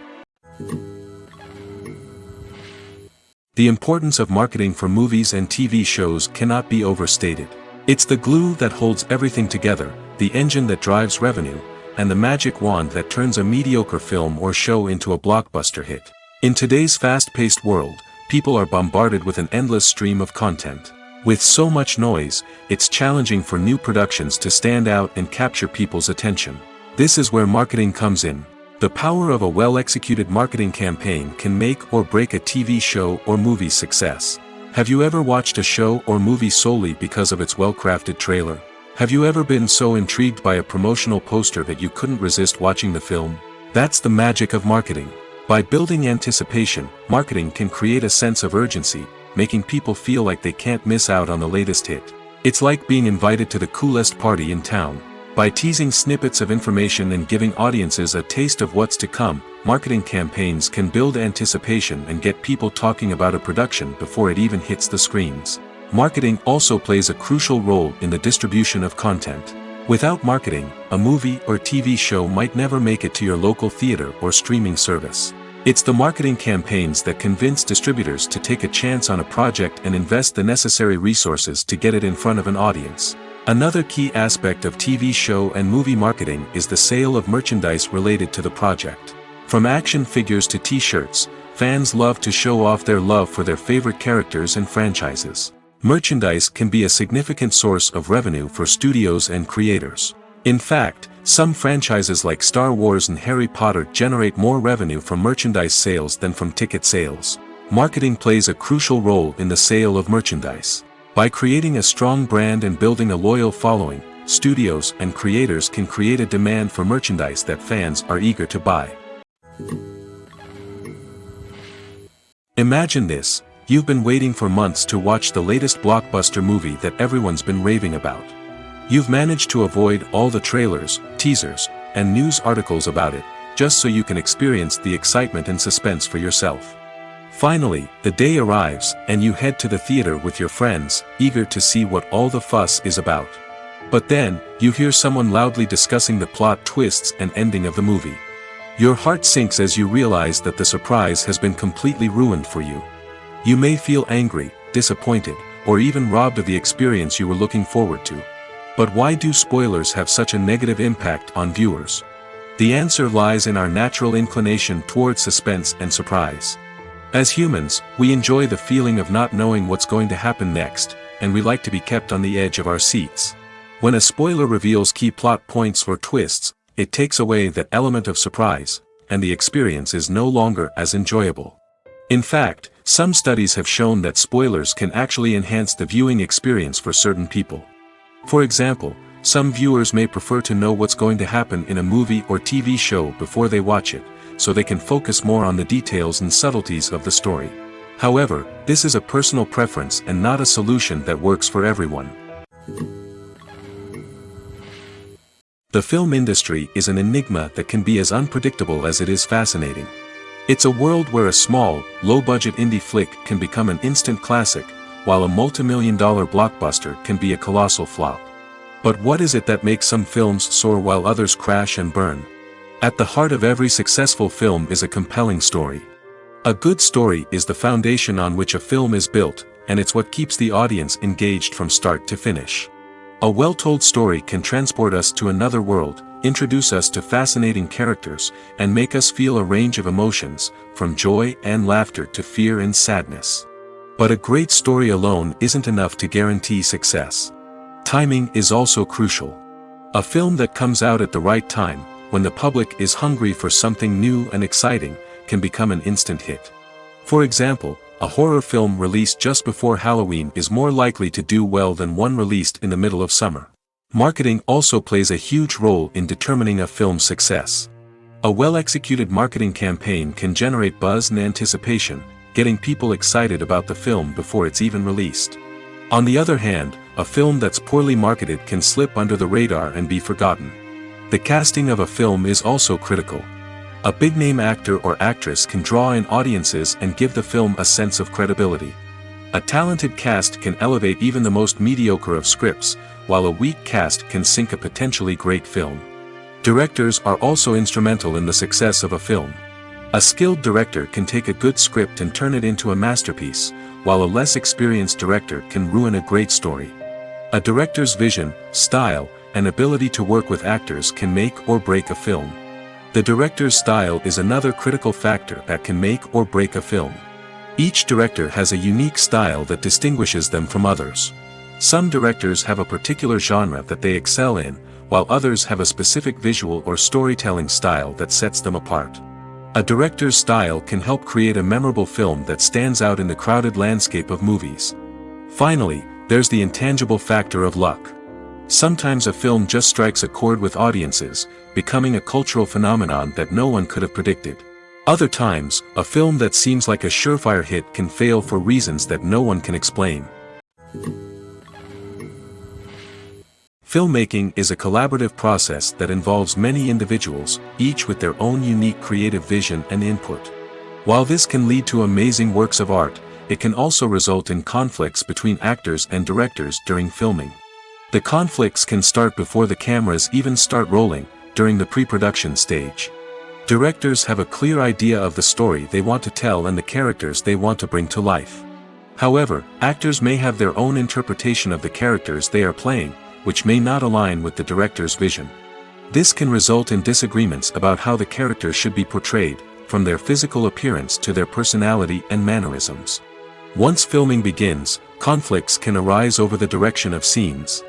The importance of marketing for movies and TV shows cannot be overstated. It's the glue that holds everything together, the engine that drives revenue, and the magic wand that turns a mediocre film or show into a blockbuster hit. In today's fast-paced world, people are bombarded with an endless stream of content. With so much noise, it's challenging for new productions to stand out and capture people's attention. This is where marketing comes in. The power of a well-executed marketing campaign can make or break a TV show or movie's success. Have you ever watched a show or movie solely because of its well-crafted trailer? Have you ever been so intrigued by a promotional poster that you couldn't resist watching the film? That's the magic of marketing. By building anticipation, marketing can create a sense of urgency, making people feel like they can't miss out on the latest hit. It's like being invited to the coolest party in town. By teasing snippets of information and giving audiences a taste of what's to come, marketing campaigns can build anticipation and get people talking about a production before it even hits the screens. Marketing also plays a crucial role in the distribution of content. Without marketing, a movie or TV show might never make it to your local theater or streaming service. It's the marketing campaigns that convince distributors to take a chance on a project and invest the necessary resources to get it in front of an audience. Another key aspect of TV show and movie marketing is the sale of merchandise related to the project. From action figures to t-shirts, fans love to show off their love for their favorite characters and franchises. Merchandise can be a significant source of revenue for studios and creators. In fact, some franchises like Star Wars and Harry Potter generate more revenue from merchandise sales than from ticket sales. Marketing plays a crucial role in the sale of merchandise. By creating a strong brand and building a loyal following, studios and creators can create a demand for merchandise that fans are eager to buy. Imagine this: you've been waiting for months to watch the latest blockbuster movie that everyone's been raving about. You've managed to avoid all the trailers, teasers, and news articles about it, just so you can experience the excitement and suspense for yourself. Finally, the day arrives, and you head to the theater with your friends, eager to see what all the fuss is about. But then, you hear someone loudly discussing the plot twists and ending of the movie. Your heart sinks as you realize that the surprise has been completely ruined for you. You may feel angry, disappointed, or even robbed of the experience you were looking forward to. But why do spoilers have such a negative impact on viewers? The answer lies in our natural inclination toward suspense and surprise. As humans, we enjoy the feeling of not knowing what's going to happen next, and we like to be kept on the edge of our seats. When a spoiler reveals key plot points or twists, it takes away that element of surprise, and the experience is no longer as enjoyable. In fact, some studies have shown that spoilers can actually enhance the viewing experience for certain people. For example, some viewers may prefer to know what's going to happen in a movie or TV show before they watch it, so they can focus more on the details and subtleties of the story. However, this is a personal preference and not a solution that works for everyone. The film industry is an enigma that can be as unpredictable as it is fascinating. It's a world where a small, low-budget indie flick can become an instant classic, while a multi-million-dollar blockbuster can be a colossal flop. But what is it that makes some films soar while others crash and burn? At the heart of every successful film is a compelling story. A good story is the foundation on which a film is built, and it's what keeps the audience engaged from start to finish. A well-told story can transport us to another world, introduce us to fascinating characters, and make us feel a range of emotions, from joy and laughter to fear and sadness. But a great story alone isn't enough to guarantee success. Timing is also crucial. A film that comes out at the right time, when the public is hungry for something new and exciting, can become an instant hit. For example, a horror film released just before Halloween is more likely to do well than one released in the middle of summer. Marketing also plays a huge role in determining a film's success. A well-executed marketing campaign can generate buzz and anticipation, getting people excited about the film before it's even released. On the other hand, a film that's poorly marketed can slip under the radar and be forgotten. The casting of a film is also critical. A big-name actor or actress can draw in audiences and give the film a sense of credibility. A talented cast can elevate even the most mediocre of scripts, while a weak cast can sink a potentially great film. Directors are also instrumental in the success of a film. A skilled director can take a good script and turn it into a masterpiece, while a less experienced director can ruin a great story. A director's vision, style, and ability to work with actors can make or break a film. The director's style is another critical factor that can make or break a film. Each director has a unique style that distinguishes them from others. Some directors have a particular genre that they excel in, while others have a specific visual or storytelling style that sets them apart. A director's style can help create a memorable film that stands out in the crowded landscape of movies. Finally, there's the intangible factor of luck. Sometimes a film just strikes a chord with audiences, becoming a cultural phenomenon that no one could have predicted. Other times, a film that seems like a surefire hit can fail for reasons that no one can explain. Filmmaking is a collaborative process that involves many individuals, each with their own unique creative vision and input. While this can lead to amazing works of art, it can also result in conflicts between actors and directors during filming. The conflicts can start before the cameras even start rolling, during the pre-production stage. Directors have a clear idea of the story they want to tell and the characters they want to bring to life. However, actors may have their own interpretation of the characters they are playing, which may not align with the director's vision. This can result in disagreements about how the characters should be portrayed, from their physical appearance to their personality and mannerisms. Once filming begins, conflicts can arise over the direction of scenes.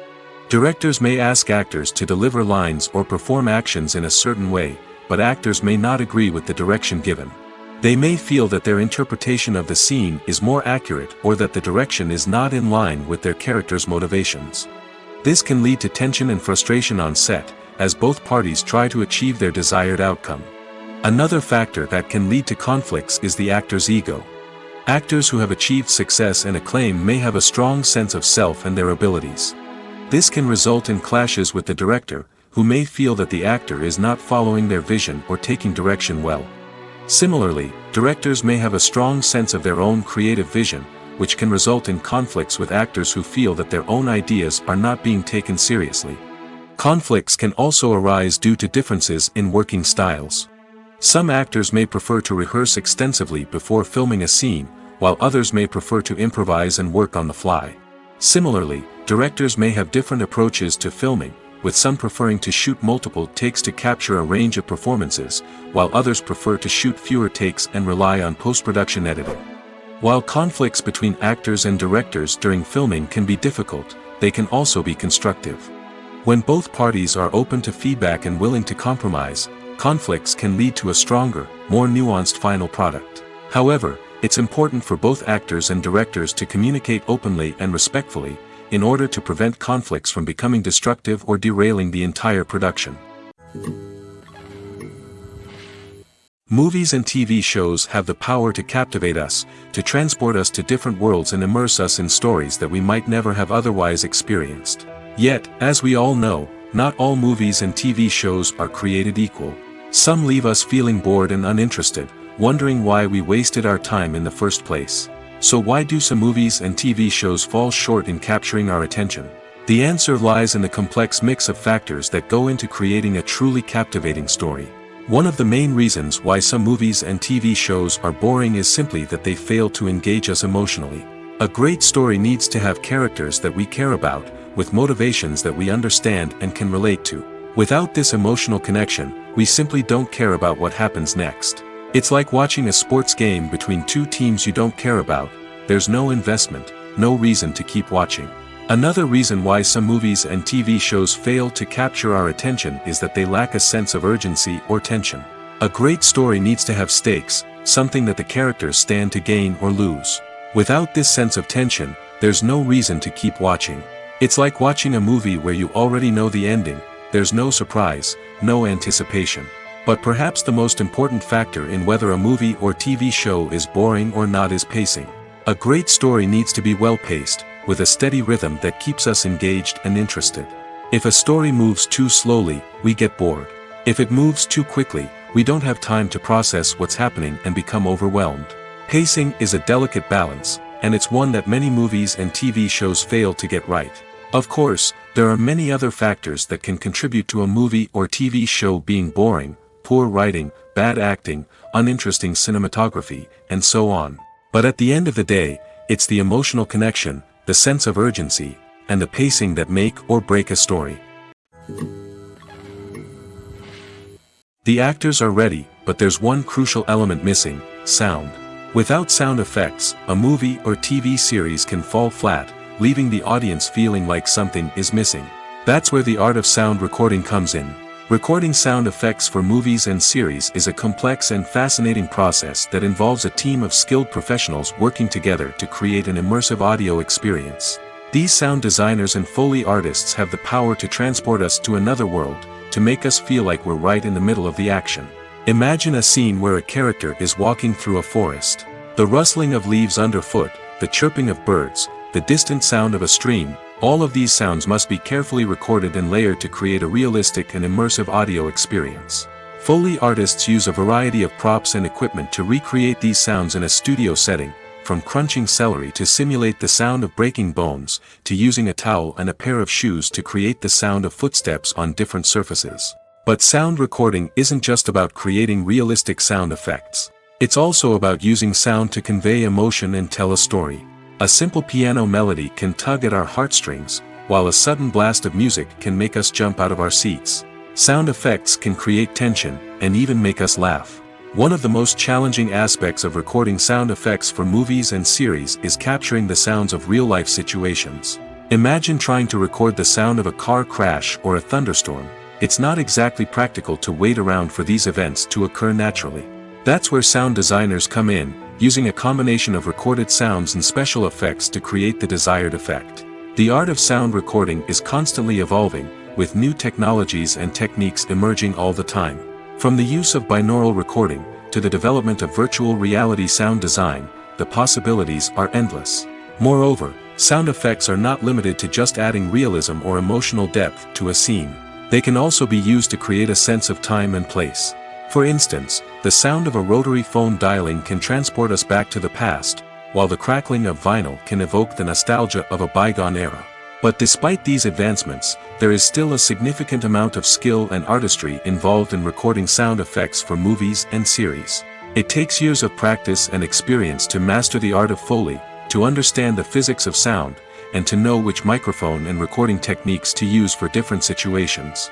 Directors may ask actors to deliver lines or perform actions in a certain way, but actors may not agree with the direction given. They may feel that their interpretation of the scene is more accurate or that the direction is not in line with their character's motivations. This can lead to tension and frustration on set, as both parties try to achieve their desired outcome. Another factor that can lead to conflicts is the actor's ego. Actors who have achieved success and acclaim may have a strong sense of self and their abilities. This can result in clashes with the director, who may feel that the actor is not following their vision or taking direction well. Similarly, directors may have a strong sense of their own creative vision, which can result in conflicts with actors who feel that their own ideas are not being taken seriously. Conflicts can also arise due to differences in working styles. Some actors may prefer to rehearse extensively before filming a scene, while others may prefer to improvise and work on the fly. Similarly, directors may have different approaches to filming, with some preferring to shoot multiple takes to capture a range of performances, while others prefer to shoot fewer takes and rely on post-production editing. While conflicts between actors and directors during filming can be difficult, they can also be constructive. When both parties are open to feedback and willing to compromise, conflicts can lead to a stronger, more nuanced final product. However, it's important for both actors and directors to communicate openly and respectfully, in order to prevent conflicts from becoming destructive or derailing the entire production. Movies and TV shows have the power to captivate us, to transport us to different worlds and immerse us in stories that we might never have otherwise experienced. Yet, as we all know, not all movies and TV shows are created equal. Some leave us feeling bored and uninterested, wondering why we wasted our time in the first place. So why do some movies and TV shows fall short in capturing our attention? The answer lies in the complex mix of factors that go into creating a truly captivating story. One of the main reasons why some movies and TV shows are boring is simply that they fail to engage us emotionally. A great story needs to have characters that we care about, with motivations that we understand and can relate to. Without this emotional connection, we simply don't care about what happens next. It's like watching a sports game between two teams you don't care about. There's no investment, no reason to keep watching. Another reason why some movies and TV shows fail to capture our attention is that they lack a sense of urgency or tension. A great story needs to have stakes, something that the characters stand to gain or lose. Without this sense of tension, there's no reason to keep watching. It's like watching a movie where you already know the ending. There's no surprise, no anticipation. But perhaps the most important factor in whether a movie or TV show is boring or not is pacing. A great story needs to be well-paced, with a steady rhythm that keeps us engaged and interested. If a story moves too slowly, we get bored. If it moves too quickly, we don't have time to process what's happening and become overwhelmed. Pacing is a delicate balance, and it's one that many movies and TV shows fail to get right. Of course, there are many other factors that can contribute to a movie or TV show being boring: poor writing, bad acting, uninteresting cinematography, and so on. But at the end of the day, it's the emotional connection, the sense of urgency, and the pacing that make or break a story. The actors are ready, but there's one crucial element missing: sound. Without sound effects, a movie or TV series can fall flat, leaving the audience feeling like something is missing. That's where the art of sound recording comes in. Recording sound effects for movies and series is a complex and fascinating process that involves a team of skilled professionals working together to create an immersive audio experience. These sound designers and Foley artists have the power to transport us to another world, to make us feel like we're right in the middle of the action. Imagine a scene where a character is walking through a forest. The rustling of leaves underfoot, the chirping of birds, the distant sound of a stream, All of these sounds must be carefully recorded and layered to create a realistic and immersive audio experience. Foley artists use a variety of props and equipment to recreate these sounds in a studio setting, from crunching celery to simulate the sound of breaking bones, to using a towel and a pair of shoes to create the sound of footsteps on different surfaces. But sound recording isn't just about creating realistic sound effects. It's also about using sound to convey emotion and tell a story. A simple piano melody can tug at our heartstrings, while a sudden blast of music can make us jump out of our seats. Sound effects can create tension, and even make us laugh. One of the most challenging aspects of recording sound effects for movies and series is capturing the sounds of real-life situations. Imagine trying to record the sound of a car crash or a thunderstorm. It's not exactly practical to wait around for these events to occur naturally. That's where sound designers come in, using a combination of recorded sounds and special effects to create the desired effect. The art of sound recording is constantly evolving, with new technologies and techniques emerging all the time. From the use of binaural recording, to the development of virtual reality sound design, the possibilities are endless. Moreover, sound effects are not limited to just adding realism or emotional depth to a scene. They can also be used to create a sense of time and place. For instance, the sound of a rotary phone dialing can transport us back to the past, while the crackling of vinyl can evoke the nostalgia of a bygone era. But despite these advancements, there is still a significant amount of skill and artistry involved in recording sound effects for movies and series. It takes years of practice and experience to master the art of Foley, to understand the physics of sound, and to know which microphone and recording techniques to use for different situations.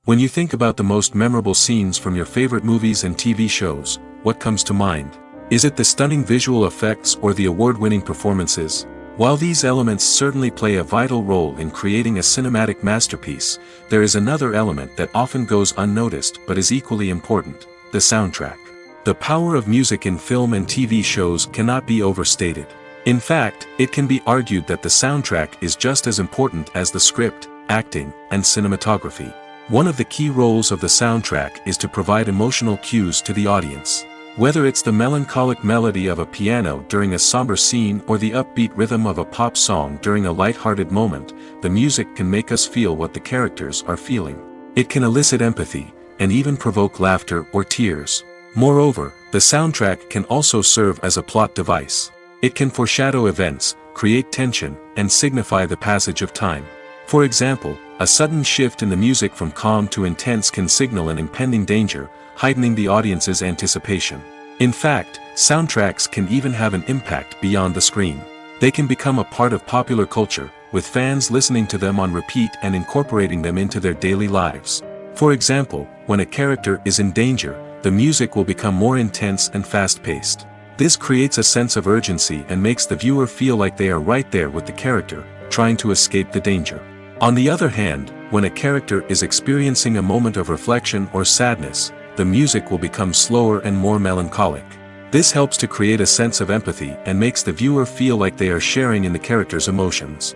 When you think about the most memorable scenes from your favorite movies and TV shows, what comes to mind? Is it the stunning visual effects or the award-winning performances? While these elements certainly play a vital role in creating a cinematic masterpiece, there is another element that often goes unnoticed but is equally important: the soundtrack. The power of music in film and TV shows cannot be overstated. In fact, it can be argued that the soundtrack is just as important as the script, acting, and cinematography. One of the key roles of the soundtrack is to provide emotional cues to the audience. Whether it's the melancholic melody of a piano during a somber scene or the upbeat rhythm of a pop song during a light-hearted moment, the music can make us feel what the characters are feeling. It can elicit empathy, and even provoke laughter or tears. Moreover, the soundtrack can also serve as a plot device. It can foreshadow events, create tension, and signify the passage of time. For example, a sudden shift in the music from calm to intense can signal an impending danger, heightening the audience's anticipation. In fact, soundtracks can even have an impact beyond the screen. They can become a part of popular culture, with fans listening to them on repeat and incorporating them into their daily lives. For example, when a character is in danger, the music will become more intense and fast-paced. This creates a sense of urgency and makes the viewer feel like they are right there with the character, trying to escape the danger. On the other hand, when a character is experiencing a moment of reflection or sadness, the music will become slower and more melancholic. This helps to create a sense of empathy and makes the viewer feel like they are sharing in the character's emotions.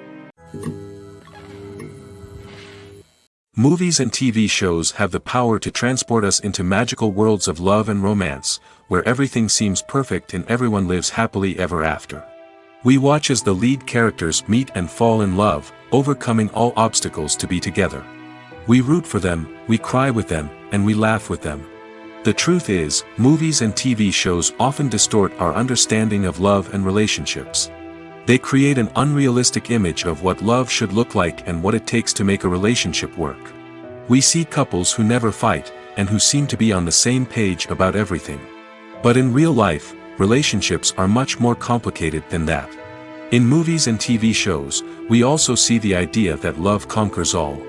Movies and TV shows have the power to transport us into magical worlds of love and romance, where everything seems perfect and everyone lives happily ever after. We watch as the lead characters meet and fall in love, overcoming all obstacles to be together. We root for them, we cry with them, and we laugh with them. The truth is, movies and TV shows often distort our understanding of love and relationships. They create an unrealistic image of what love should look like and what it takes to make a relationship work. We see couples who never fight, and who seem to be on the same page about everything. But in real life, relationships are much more complicated than that. In movies and TV shows, we also see the idea that love conquers all.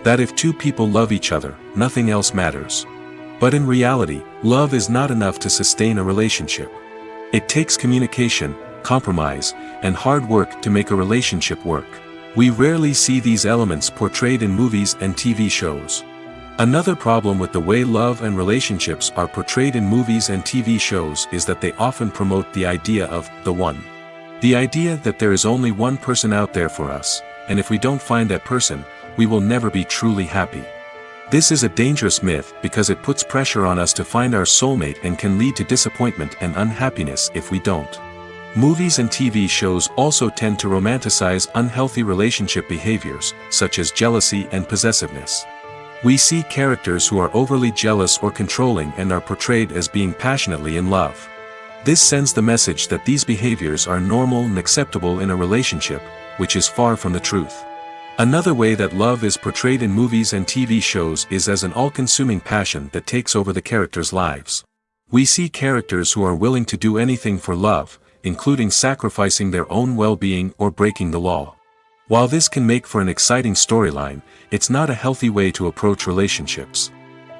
That if two people love each other, nothing else matters. But in reality, love is not enough to sustain a relationship. It takes communication, compromise, and hard work to make a relationship work. We rarely see these elements portrayed in movies and TV shows. Another problem with the way love and relationships are portrayed in movies and TV shows is that they often promote the idea of the one. The idea that there is only one person out there for us, and if we don't find that person, we will never be truly happy. This is a dangerous myth because it puts pressure on us to find our soulmate and can lead to disappointment and unhappiness if we don't. Movies and TV shows also tend to romanticize unhealthy relationship behaviors, such as jealousy and possessiveness. We see characters who are overly jealous or controlling and are portrayed as being passionately in love. This sends the message that these behaviors are normal and acceptable in a relationship, which is far from the truth. Another way that love is portrayed in movies and TV shows is as an all-consuming passion that takes over the characters' lives. We see characters who are willing to do anything for love, including sacrificing their own well-being or breaking the law. While this can make for an exciting storyline, it's not a healthy way to approach relationships.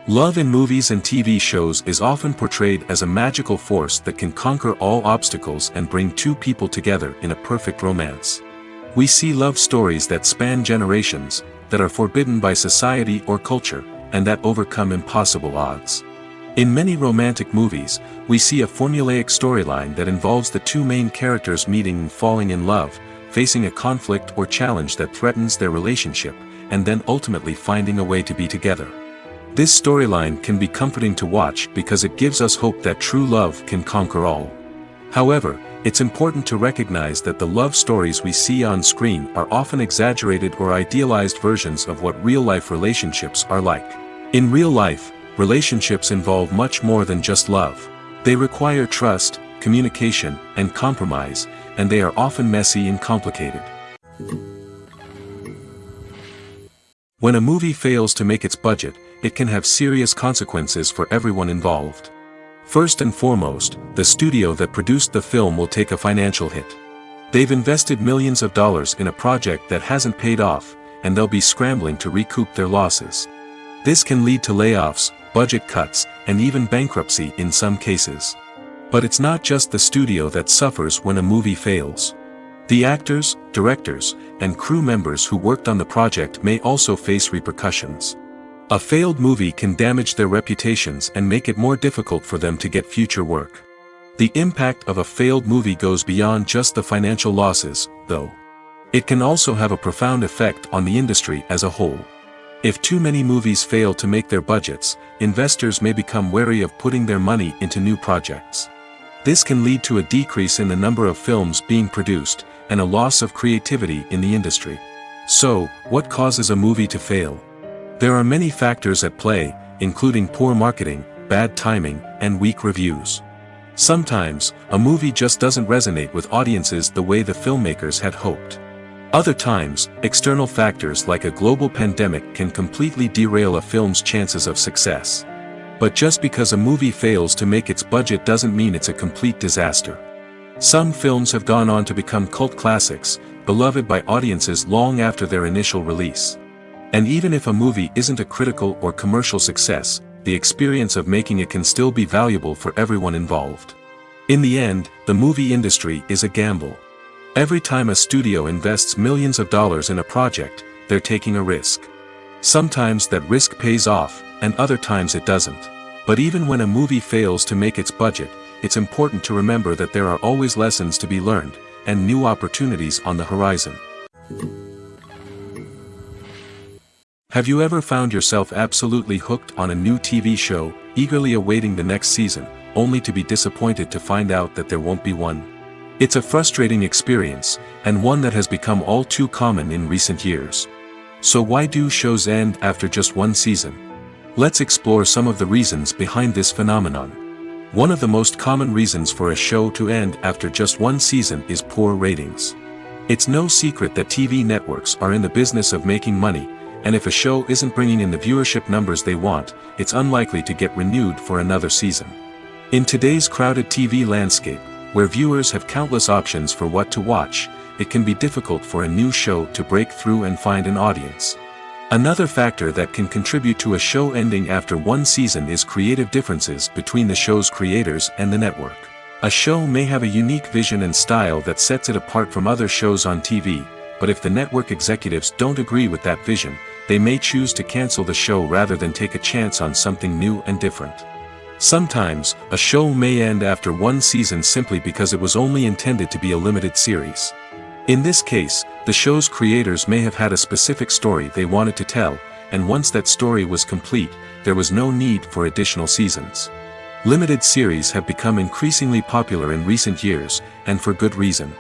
Love in movies and TV shows is often portrayed as a magical force that can conquer all obstacles and bring two people together in a perfect romance. We see love stories that span generations, that are forbidden by society or culture, and that overcome impossible odds. In many romantic movies, we see a formulaic storyline that involves the two main characters meeting and falling in love, facing a conflict or challenge that threatens their relationship, and then ultimately finding a way to be together. This storyline can be comforting to watch because it gives us hope that true love can conquer all. However, it's important to recognize that the love stories we see on screen are often exaggerated or idealized versions of what real-life relationships are like. In real life, relationships involve much more than just love. They require trust, communication, and compromise, and they are often messy and complicated. When a movie fails to make its budget, it can have serious consequences for everyone involved. First and foremost, the studio that produced the film will take a financial hit. They've invested millions of dollars in a project that hasn't paid off, and they'll be scrambling to recoup their losses. This can lead to layoffs, budget cuts, and even bankruptcy in some cases. But it's not just the studio that suffers when a movie fails. The actors, directors, and crew members who worked on the project may also face repercussions. A failed movie can damage their reputations and make it more difficult for them to get future work. The impact of a failed movie goes beyond just the financial losses, though. It can also have a profound effect on the industry as a whole. If too many movies fail to make their budgets, investors may become wary of putting their money into new projects. This can lead to a decrease in the number of films being produced, and a loss of creativity in the industry. So, what causes a movie to fail? There are many factors at play, including poor marketing, bad timing, and weak reviews. Sometimes, a movie just doesn't resonate with audiences the way the filmmakers had hoped. Other times, external factors like a global pandemic can completely derail a film's chances of success. But just because a movie fails to make its budget doesn't mean it's a complete disaster. Some films have gone on to become cult classics, beloved by audiences long after their initial release. And even if a movie isn't a critical or commercial success, the experience of making it can still be valuable for everyone involved. In the end, the movie industry is a gamble. Every time a studio invests millions of dollars in a project, they're taking a risk. Sometimes that risk pays off, and other times it doesn't. But even when a movie fails to make its budget, it's important to remember that there are always lessons to be learned, and new opportunities on the horizon. Have you ever found yourself absolutely hooked on a new TV show, eagerly awaiting the next season, only to be disappointed to find out that there won't be one? It's a frustrating experience, and one that has become all too common in recent years. So why do shows end after just one season? Let's explore some of the reasons behind this phenomenon. One of the most common reasons for a show to end after just one season is poor ratings. It's no secret that TV networks are in the business of making money, and if a show isn't bringing in the viewership numbers they want, it's unlikely to get renewed for another season. In today's crowded TV landscape, where viewers have countless options for what to watch, it can be difficult for a new show to break through and find an audience. Another factor that can contribute to a show ending after one season is creative differences between the show's creators and the network. A show may have a unique vision and style that sets it apart from other shows on TV, but if the network executives don't agree with that vision, they may choose to cancel the show rather than take a chance on something new and different. Sometimes, a show may end after one season simply because it was only intended to be a limited series. In this case, the show's creators may have had a specific story they wanted to tell, and once that story was complete, there was no need for additional seasons. Limited series have become increasingly popular in recent years, and for good reason.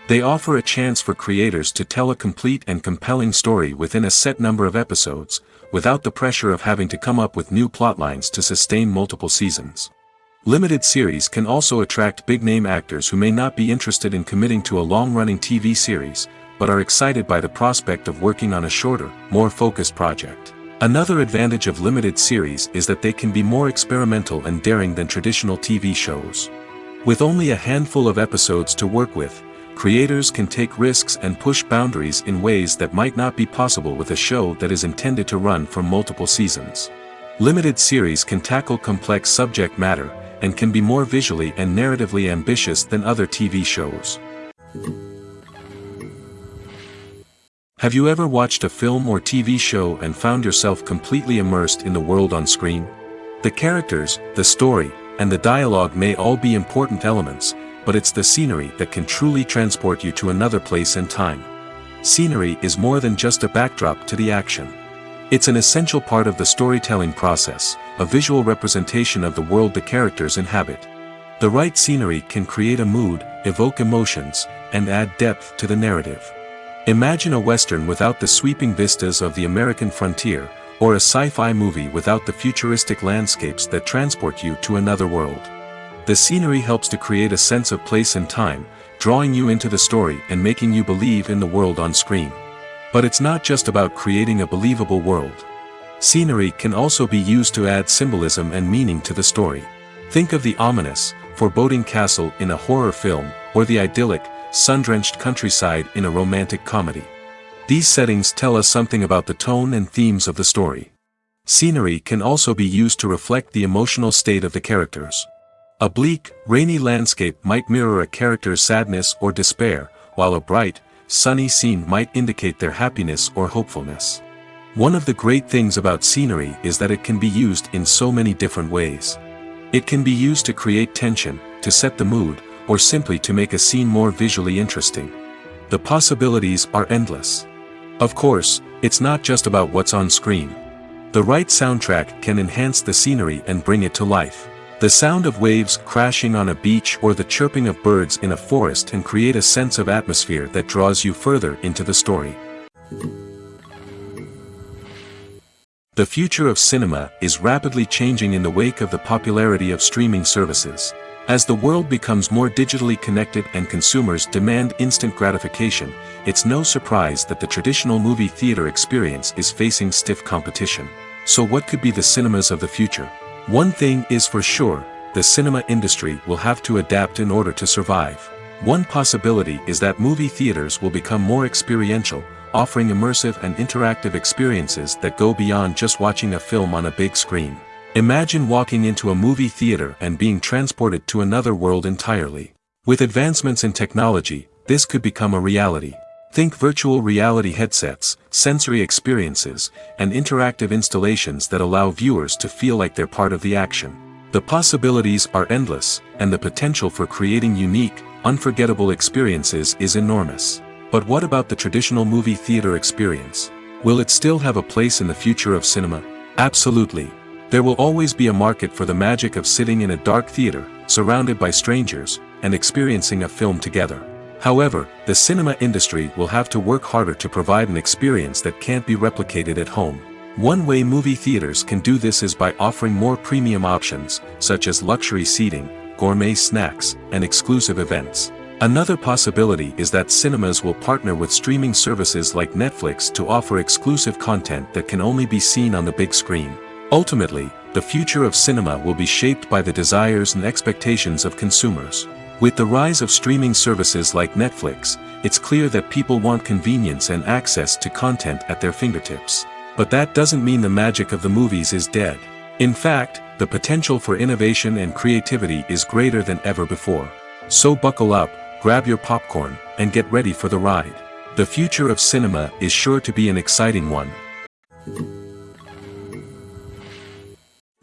They offer a chance for creators to tell a complete and compelling story within a set number of episodes, without the pressure of having to come up with new plotlines to sustain multiple seasons. Limited series can also attract big-name actors who may not be interested in committing to a long-running TV series, but are excited by the prospect of working on a shorter, more focused project. Another advantage of limited series is that they can be more experimental and daring than traditional TV shows. With only a handful of episodes to work with, creators can take risks and push boundaries in ways that might not be possible with a show that is intended to run for multiple seasons. Limited series can tackle complex subject matter, and can be more visually and narratively ambitious than other TV shows. Have you ever watched a film or TV show and found yourself completely immersed in the world on screen? The characters, the story, and the dialogue may all be important elements, but it's the scenery that can truly transport you to another place and time. Scenery is more than just a backdrop to the action. It's an essential part of the storytelling process, a visual representation of the world the characters inhabit. The right scenery can create a mood, evoke emotions, and add depth to the narrative. Imagine a Western without the sweeping vistas of the American frontier, or a sci-fi movie without the futuristic landscapes that transport you to another world. The scenery helps to create a sense of place and time, drawing you into the story and making you believe in the world on screen. But it's not just about creating a believable world. Scenery can also be used to add symbolism and meaning to the story. Think of the ominous, foreboding castle in a horror film, or the idyllic, sun-drenched countryside in a romantic comedy. These settings tell us something about the tone and themes of the story. Scenery can also be used to reflect the emotional state of the characters. A bleak, rainy landscape might mirror a character's sadness or despair, while a bright, sunny scene might indicate their happiness or hopefulness. One of the great things about scenery is that it can be used in so many different ways. It can be used to create tension, to set the mood, or simply to make a scene more visually interesting. The possibilities are endless. Of course, it's not just about what's on screen. The right soundtrack can enhance the scenery and bring it to life. The sound of waves crashing on a beach or the chirping of birds in a forest can create a sense of atmosphere that draws you further into the story. The future of cinema is rapidly changing in the wake of the popularity of streaming services. As the world becomes more digitally connected and consumers demand instant gratification, it's no surprise that the traditional movie theater experience is facing stiff competition. So what could be the cinemas of the future? One thing is for sure, the cinema industry will have to adapt in order to survive. One possibility is that movie theaters will become more experiential, offering immersive and interactive experiences that go beyond just watching a film on a big screen. Imagine walking into a movie theater and being transported to another world entirely. With advancements in technology, this could become a reality. Think virtual reality headsets, sensory experiences, and interactive installations that allow viewers to feel like they're part of the action. The possibilities are endless, and the potential for creating unique, unforgettable experiences is enormous. But what about the traditional movie theater experience? Will it still have a place in the future of cinema? Absolutely. There will always be a market for the magic of sitting in a dark theater, surrounded by strangers, and experiencing a film together. However, the cinema industry will have to work harder to provide an experience that can't be replicated at home. One way movie theaters can do this is by offering more premium options, such as luxury seating, gourmet snacks, and exclusive events. Another possibility is that cinemas will partner with streaming services like Netflix to offer exclusive content that can only be seen on the big screen. Ultimately, the future of cinema will be shaped by the desires and expectations of consumers. With the rise of streaming services like Netflix, it's clear that people want convenience and access to content at their fingertips. But that doesn't mean the magic of the movies is dead. In fact, the potential for innovation and creativity is greater than ever before. So buckle up, grab your popcorn, and get ready for the ride. The future of cinema is sure to be an exciting one.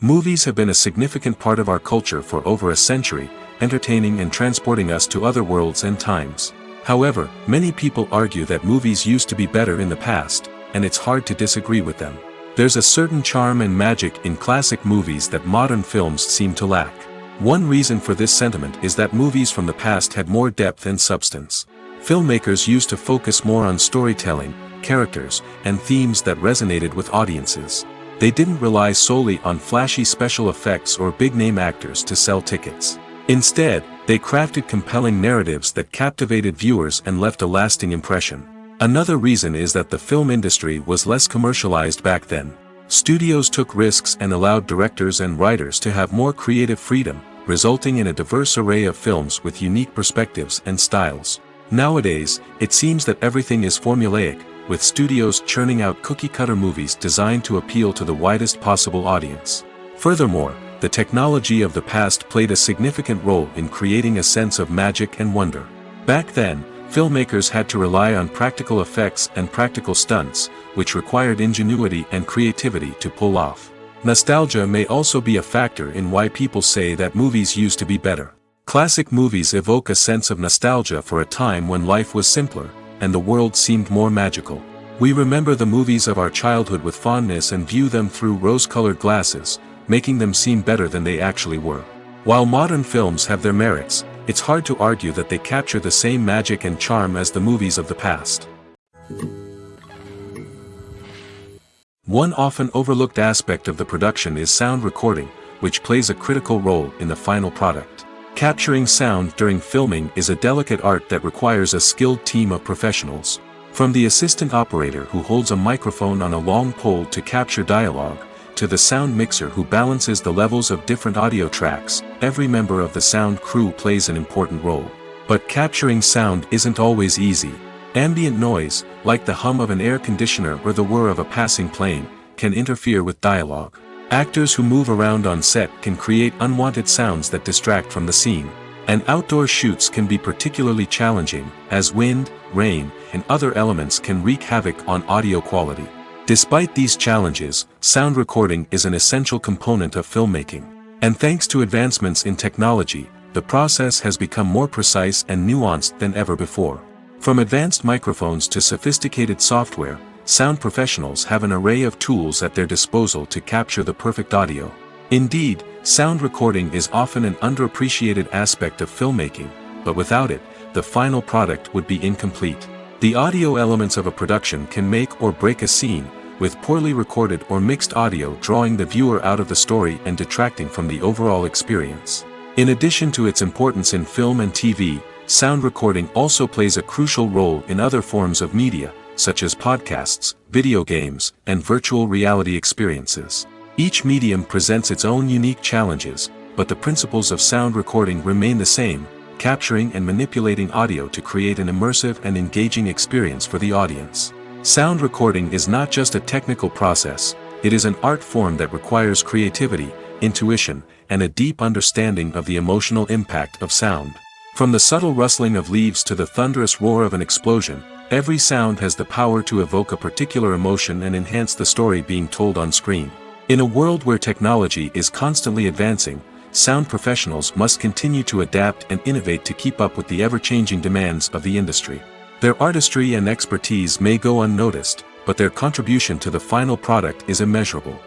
Movies have been a significant part of our culture for over a century, entertaining and transporting us to other worlds and times. However, many people argue that movies used to be better in the past, and it's hard to disagree with them. There's a certain charm and magic in classic movies that modern films seem to lack. One reason for this sentiment is that movies from the past had more depth and substance. Filmmakers used to focus more on storytelling, characters, and themes that resonated with audiences. They didn't rely solely on flashy special effects or big-name actors to sell tickets. Instead, they crafted compelling narratives that captivated viewers and left a lasting impression. Another reason is that the film industry was less commercialized back then. Studios took risks and allowed directors and writers to have more creative freedom, resulting in a diverse array of films with unique perspectives and styles. Nowadays, it seems that everything is formulaic, with studios churning out cookie-cutter movies designed to appeal to the widest possible audience. Furthermore, the technology of the past played a significant role in creating a sense of magic and wonder. Back then, filmmakers had to rely on practical effects and practical stunts, which required ingenuity and creativity to pull off. Nostalgia may also be a factor in why people say that movies used to be better. Classic movies evoke a sense of nostalgia for a time when life was simpler, and the world seemed more magical. We remember the movies of our childhood with fondness and view them through rose-colored glasses, making them seem better than they actually were. While modern films have their merits, it's hard to argue that they capture the same magic and charm as the movies of the past. One often overlooked aspect of the production is sound recording, which plays a critical role in the final product. Capturing sound during filming is a delicate art that requires a skilled team of professionals. From the assistant operator who holds a microphone on a long pole to capture dialogue, to the sound mixer who balances the levels of different audio tracks, every member of the sound crew plays an important role. But capturing sound isn't always easy. Ambient noise, like the hum of an air conditioner or the whir of a passing plane, can interfere with dialogue. Actors who move around on set can create unwanted sounds that distract from the scene. And outdoor shoots can be particularly challenging, as wind, rain, and other elements can wreak havoc on audio quality. Despite these challenges, sound recording is an essential component of filmmaking. And thanks to advancements in technology, the process has become more precise and nuanced than ever before. From advanced microphones to sophisticated software, sound professionals have an array of tools at their disposal to capture the perfect audio. Indeed, sound recording is often an underappreciated aspect of filmmaking, but without it, the final product would be incomplete. The audio elements of a production can make or break a scene, with poorly recorded or mixed audio drawing the viewer out of the story and detracting from the overall experience. In addition to its importance in film and TV, sound recording also plays a crucial role in other forms of media, such as podcasts, video games, and virtual reality experiences. Each medium presents its own unique challenges, but the principles of sound recording remain the same, capturing and manipulating audio to create an immersive and engaging experience for the audience. Sound recording is not just a technical process, it is an art form that requires creativity, intuition, and a deep understanding of the emotional impact of sound. From the subtle rustling of leaves to the thunderous roar of an explosion, every sound has the power to evoke a particular emotion and enhance the story being told on screen. In a world where technology is constantly advancing, sound professionals must continue to adapt and innovate to keep up with the ever-changing demands of the industry. Their artistry and expertise may go unnoticed, but their contribution to the final product is immeasurable.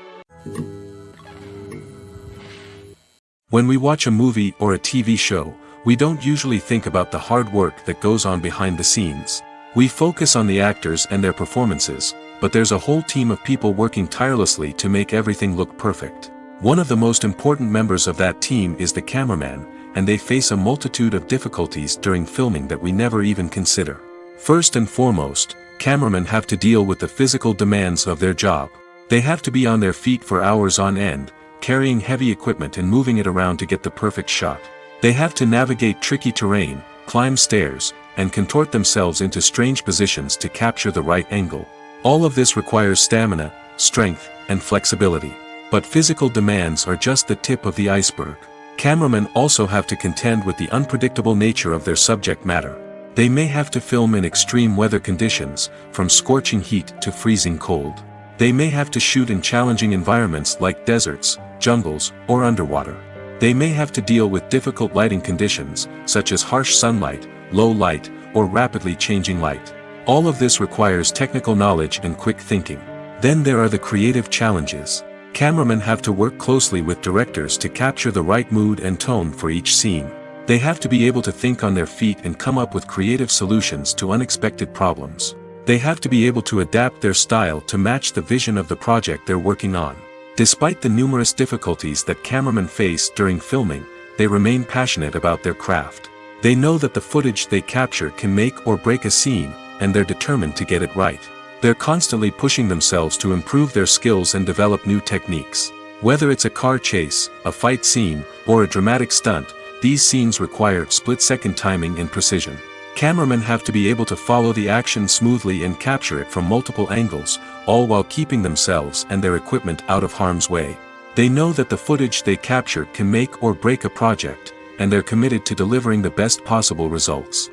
When we watch a movie or a TV show, we don't usually think about the hard work that goes on behind the scenes. We focus on the actors and their performances, but there's a whole team of people working tirelessly to make everything look perfect. One of the most important members of that team is the cameraman, and they face a multitude of difficulties during filming that we never even consider. First and foremost, cameramen have to deal with the physical demands of their job. They have to be on their feet for hours on end, carrying heavy equipment and moving it around to get the perfect shot. They have to navigate tricky terrain, climb stairs, and contort themselves into strange positions to capture the right angle. All of this requires stamina, strength, and flexibility. But physical demands are just the tip of the iceberg. Cameramen also have to contend with the unpredictable nature of their subject matter. They may have to film in extreme weather conditions, from scorching heat to freezing cold. They may have to shoot in challenging environments like deserts, jungles, or underwater. They may have to deal with difficult lighting conditions, such as harsh sunlight, low light, or rapidly changing light. All of this requires technical knowledge and quick thinking. Then there are the creative challenges. Cameramen have to work closely with directors to capture the right mood and tone for each scene. They have to be able to think on their feet and come up with creative solutions to unexpected problems. They have to be able to adapt their style to match the vision of the project they're working on. Despite the numerous difficulties that cameramen face during filming, they remain passionate about their craft. They know that the footage they capture can make or break a scene, and they're determined to get it right. They're constantly pushing themselves to improve their skills and develop new techniques. Whether it's a car chase, a fight scene, or a dramatic stunt, these scenes require split-second timing and precision. Cameramen have to be able to follow the action smoothly and capture it from multiple angles, all while keeping themselves and their equipment out of harm's way. They know that the footage they capture can make or break a project, and they're committed to delivering the best possible results.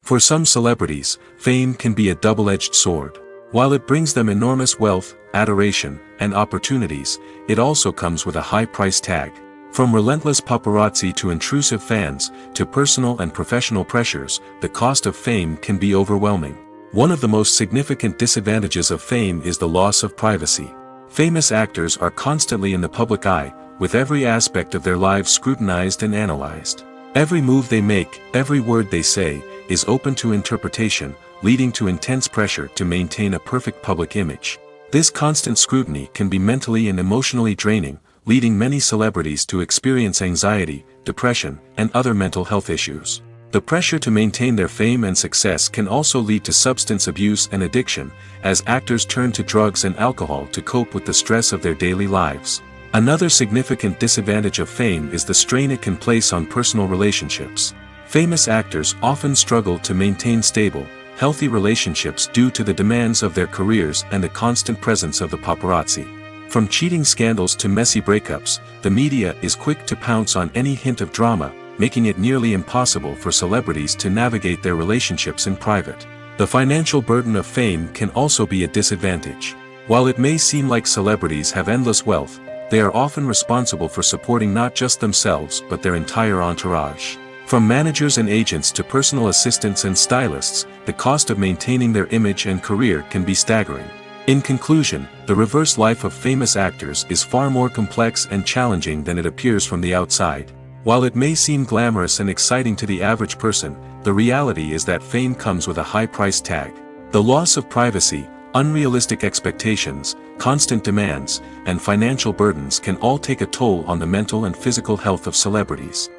For some celebrities, fame can be a double-edged sword. While it brings them enormous wealth, adoration, and opportunities, it also comes with a high price tag. From relentless paparazzi to intrusive fans, to personal and professional pressures, the cost of fame can be overwhelming. One of the most significant disadvantages of fame is the loss of privacy. Famous actors are constantly in the public eye, with every aspect of their lives scrutinized and analyzed. Every move they make, every word they say, is open to interpretation, leading to intense pressure to maintain a perfect public image. This constant scrutiny can be mentally and emotionally draining, leading many celebrities to experience anxiety, depression, and other mental health issues. The pressure to maintain their fame and success can also lead to substance abuse and addiction, as actors turn to drugs and alcohol to cope with the stress of their daily lives. Another significant disadvantage of fame is the strain it can place on personal relationships. Famous actors often struggle to maintain stable, healthy relationships due to the demands of their careers and the constant presence of the paparazzi. From cheating scandals to messy breakups, the media is quick to pounce on any hint of drama, making it nearly impossible for celebrities to navigate their relationships in private. The financial burden of fame can also be a disadvantage. While it may seem like celebrities have endless wealth, they are often responsible for supporting not just themselves but their entire entourage. From managers and agents to personal assistants and stylists, the cost of maintaining their image and career can be staggering. In conclusion, the reverse life of famous actors is far more complex and challenging than it appears from the outside. While it may seem glamorous and exciting to the average person, the reality is that fame comes with a high price tag. The loss of privacy, unrealistic expectations, constant demands, and financial burdens can all take a toll on the mental and physical health of celebrities.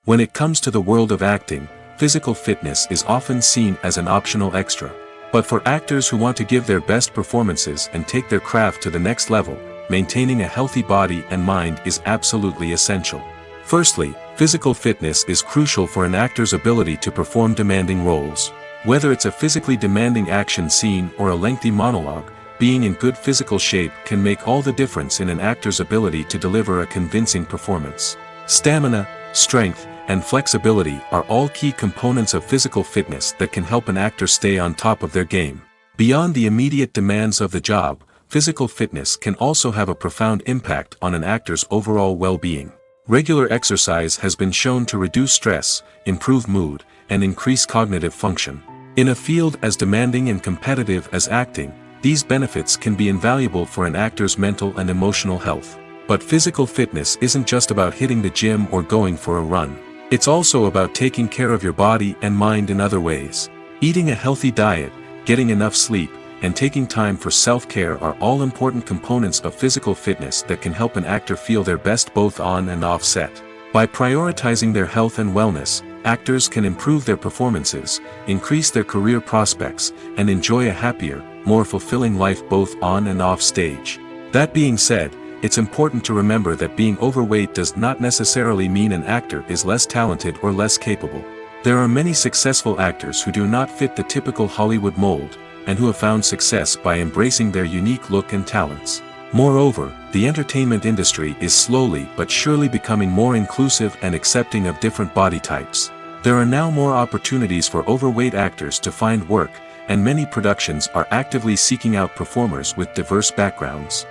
When it comes to the world of acting, physical fitness is often seen as an optional extra. But for actors who want to give their best performances and take their craft to the next level, maintaining a healthy body and mind is absolutely essential. Firstly, physical fitness is crucial for an actor's ability to perform demanding roles. Whether it's a physically demanding action scene or a lengthy monologue, being in good physical shape can make all the difference in an actor's ability to deliver a convincing performance. Stamina, strength, and flexibility are all key components of physical fitness that can help an actor stay on top of their game. Beyond the immediate demands of the job, physical fitness can also have a profound impact on an actor's overall well-being. Regular exercise has been shown to reduce stress, improve mood, and increase cognitive function. In a field as demanding and competitive as acting, these benefits can be invaluable for an actor's mental and emotional health. But physical fitness isn't just about hitting the gym or going for a run. It's also about taking care of your body and mind in other ways. Eating a healthy diet, getting enough sleep, and taking time for self-care are all important components of physical fitness that can help an actor feel their best both on and off set. By prioritizing their health and wellness, actors can improve their performances, increase their career prospects, and enjoy a happier, more fulfilling life both on and off stage. That being said, it's important to remember that being overweight does not necessarily mean an actor is less talented or less capable. There are many successful actors who do not fit the typical Hollywood mold, and who have found success by embracing their unique look and talents. Moreover, the entertainment industry is slowly but surely becoming more inclusive and accepting of different body types. There are now more opportunities for overweight actors to find work, and many productions are actively seeking out performers with diverse backgrounds.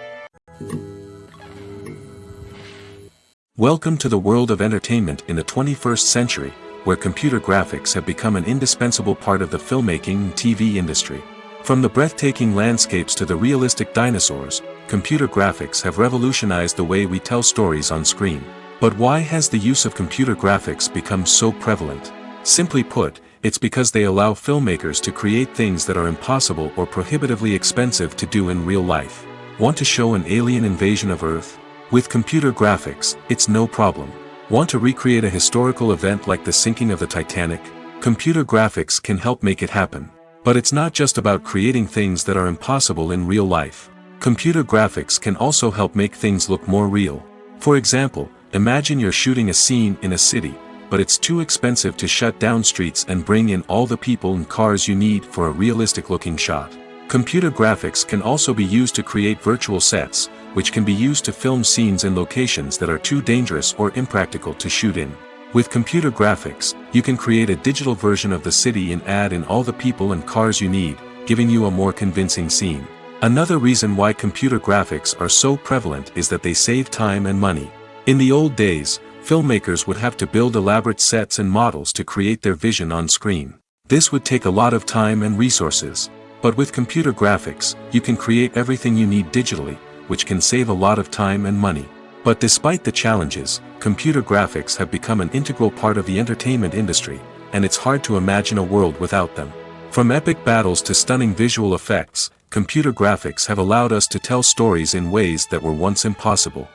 Welcome to the world of entertainment in the 21st century, where computer graphics have become an indispensable part of the filmmaking and TV industry. From the breathtaking landscapes to the realistic dinosaurs, computer graphics have revolutionized the way we tell stories on screen. But why has the use of computer graphics become so prevalent? Simply put, it's because they allow filmmakers to create things that are impossible or prohibitively expensive to do in real life. Want to show an alien invasion of Earth? With computer graphics, it's no problem. Want to recreate a historical event like the sinking of the Titanic? Computer graphics can help make it happen. But it's not just about creating things that are impossible in real life. Computer graphics can also help make things look more real. For example, imagine you're shooting a scene in a city, but it's too expensive to shut down streets and bring in all the people and cars you need for a realistic-looking shot. Computer graphics can also be used to create virtual sets, which can be used to film scenes in locations that are too dangerous or impractical to shoot in. With computer graphics, you can create a digital version of the city and add in all the people and cars you need, giving you a more convincing scene. Another reason why computer graphics are so prevalent is that they save time and money. In the old days, filmmakers would have to build elaborate sets and models to create their vision on screen. This would take a lot of time and resources. But with computer graphics, you can create everything you need digitally, which can save a lot of time and money. But despite the challenges, computer graphics have become an integral part of the entertainment industry, and it's hard to imagine a world without them. From epic battles to stunning visual effects, computer graphics have allowed us to tell stories in ways that were once impossible.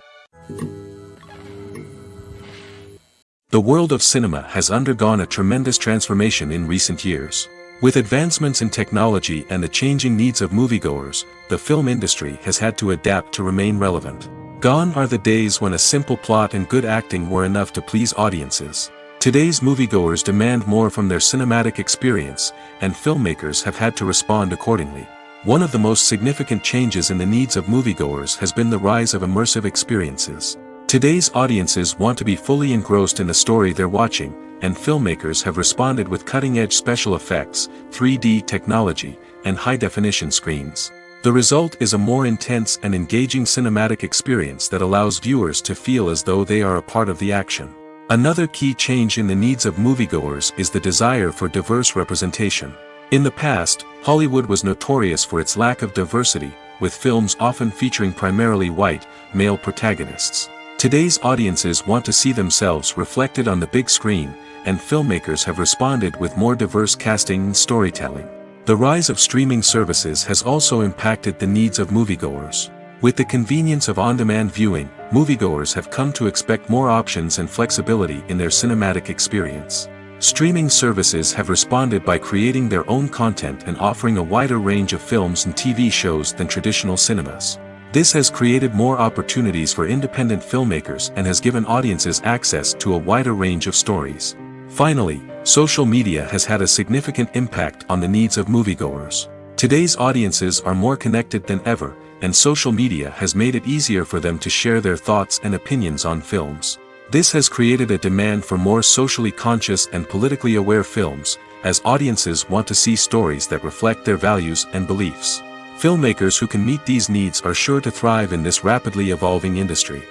The world of cinema has undergone a tremendous transformation in recent years. With advancements in technology and the changing needs of moviegoers, the film industry has had to adapt to remain relevant. Gone are the days when a simple plot and good acting were enough to please audiences. Today's moviegoers demand more from their cinematic experience, and filmmakers have had to respond accordingly. One of the most significant changes in the needs of moviegoers has been the rise of immersive experiences. Today's audiences want to be fully engrossed in the story they're watching, and filmmakers have responded with cutting-edge special effects, 3D technology, and high-definition screens. The result is a more intense and engaging cinematic experience that allows viewers to feel as though they are a part of the action. Another key change in the needs of moviegoers is the desire for diverse representation. In the past, Hollywood was notorious for its lack of diversity, with films often featuring primarily white, male protagonists. Today's audiences want to see themselves reflected on the big screen, and filmmakers have responded with more diverse casting and storytelling. The rise of streaming services has also impacted the needs of moviegoers. With the convenience of on-demand viewing, moviegoers have come to expect more options and flexibility in their cinematic experience. Streaming services have responded by creating their own content and offering a wider range of films and TV shows than traditional cinemas. This has created more opportunities for independent filmmakers and has given audiences access to a wider range of stories. Finally, social media has had a significant impact on the needs of moviegoers. Today's audiences are more connected than ever, and social media has made it easier for them to share their thoughts and opinions on films. This has created a demand for more socially conscious and politically aware films, as audiences want to see stories that reflect their values and beliefs. Filmmakers who can meet these needs are sure to thrive in this rapidly evolving industry.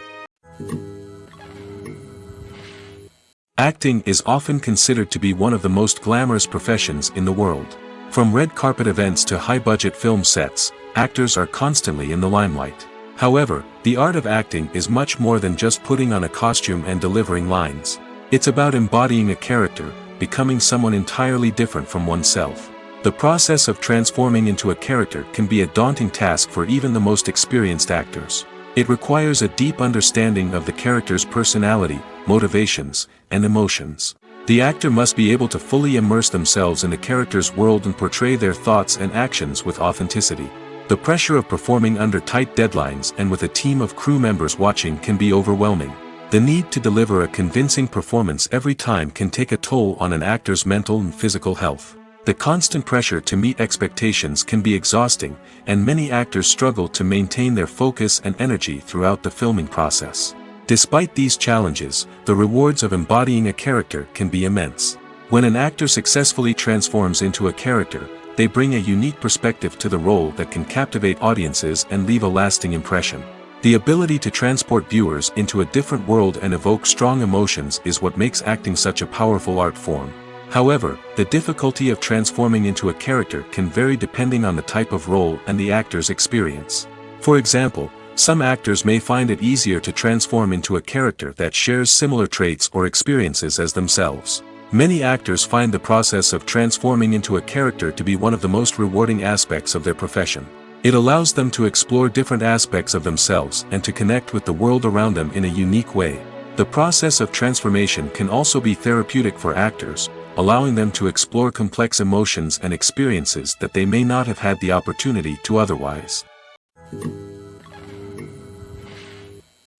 Acting is often considered to be one of the most glamorous professions in the world. From red carpet events to high-budget film sets, actors are constantly in the limelight. However, the art of acting is much more than just putting on a costume and delivering lines. It's about embodying a character, becoming someone entirely different from oneself. The process of transforming into a character can be a daunting task for even the most experienced actors. It requires a deep understanding of the character's personality, motivations, and emotions. The actor must be able to fully immerse themselves in the character's world and portray their thoughts and actions with authenticity. The pressure of performing under tight deadlines and with a team of crew members watching can be overwhelming. The need to deliver a convincing performance every time can take a toll on an actor's mental and physical health. The constant pressure to meet expectations can be exhausting, and many actors struggle to maintain their focus and energy throughout the filming process. Despite these challenges, the rewards of embodying a character can be immense. When an actor successfully transforms into a character, they bring a unique perspective to the role that can captivate audiences and leave a lasting impression. The ability to transport viewers into a different world and evoke strong emotions is what makes acting such a powerful art form. However, the difficulty of transforming into a character can vary depending on the type of role and the actor's experience. For example, some actors may find it easier to transform into a character that shares similar traits or experiences as themselves. Many actors find the process of transforming into a character to be one of the most rewarding aspects of their profession. It allows them to explore different aspects of themselves and to connect with the world around them in a unique way. The process of transformation can also be therapeutic for actors, allowing them to explore complex emotions and experiences that they may not have had the opportunity to otherwise.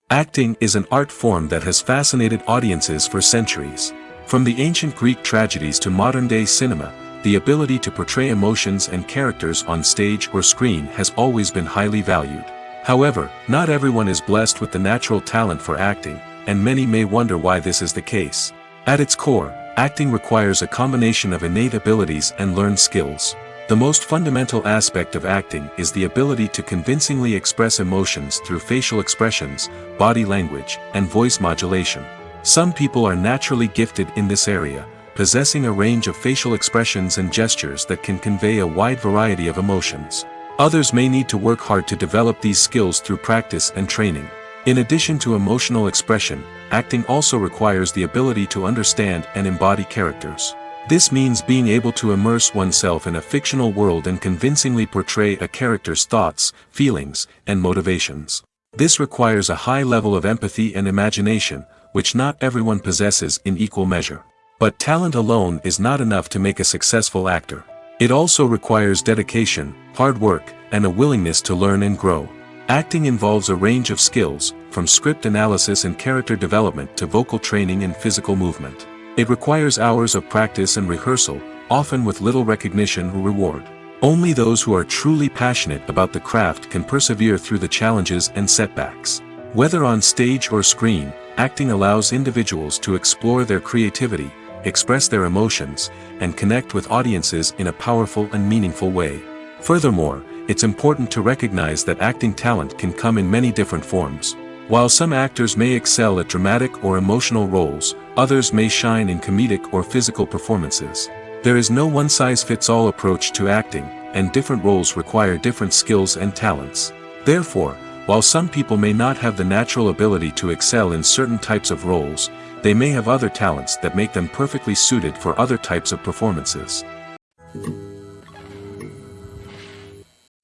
Acting is an art form that has fascinated audiences for centuries. From the ancient Greek tragedies to modern-day cinema, the ability to portray emotions and characters on stage or screen has always been highly valued. However, not everyone is blessed with the natural talent for acting, and many may wonder why this is the case. At its core, acting requires a combination of innate abilities and learned skills. The most fundamental aspect of acting is the ability to convincingly express emotions through facial expressions, body language, and voice modulation. Some people are naturally gifted in this area, possessing a range of facial expressions and gestures that can convey a wide variety of emotions. Others may need to work hard to develop these skills through practice and training. In addition to emotional expression, acting also requires the ability to understand and embody characters. This means being able to immerse oneself in a fictional world and convincingly portray a character's thoughts, feelings, and motivations. This requires a high level of empathy and imagination, which not everyone possesses in equal measure. But talent alone is not enough to make a successful actor. It also requires dedication, hard work, and a willingness to learn and grow. Acting involves a range of skills, from script analysis and character development to vocal training and physical movement. It requires hours of practice and rehearsal, often with little recognition or reward. Only those who are truly passionate about the craft can persevere through the challenges and setbacks. Whether on stage or screen, acting allows individuals to explore their creativity, express their emotions, and connect with audiences in a powerful and meaningful way. Furthermore, it's important to recognize that acting talent can come in many different forms. While some actors may excel at dramatic or emotional roles, others may shine in comedic or physical performances. There is no one-size-fits-all approach to acting, and different roles require different skills and talents. Therefore, while some people may not have the natural ability to excel in certain types of roles, they may have other talents that make them perfectly suited for other types of performances.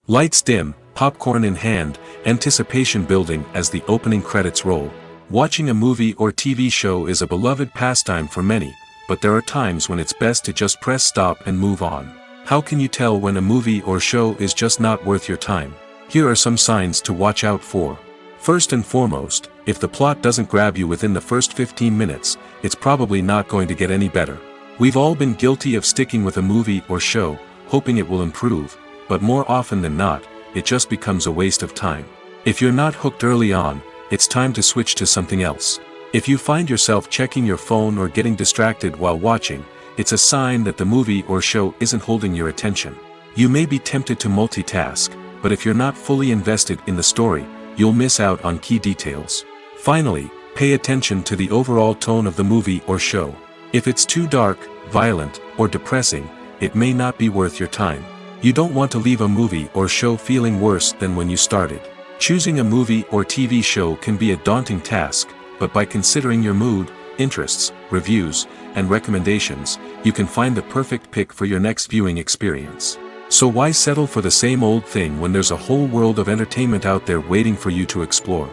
Lights dim, popcorn in hand, anticipation building as the opening credits roll. Watching a movie or TV show is a beloved pastime for many, but there are times when it's best to just press stop and move on. How can you tell when a movie or show is just not worth your time? Here are some signs to watch out for. First and foremost, if the plot doesn't grab you within the first 15 minutes, it's probably not going to get any better. We've all been guilty of sticking with a movie or show, hoping it will improve, but more often than not, it just becomes a waste of time. If you're not hooked early on, it's time to switch to something else. If you find yourself checking your phone or getting distracted while watching, it's a sign that the movie or show isn't holding your attention. You may be tempted to multitask, but if you're not fully invested in the story, you'll miss out on key details. Finally, pay attention to the overall tone of the movie or show. If it's too dark, violent, or depressing, it may not be worth your time. You don't want to leave a movie or show feeling worse than when you started. Choosing a movie or TV show can be a daunting task, but by considering your mood, interests, reviews, and recommendations, you can find the perfect pick for your next viewing experience. So why settle for the same old thing when there's a whole world of entertainment out there waiting for you to explore?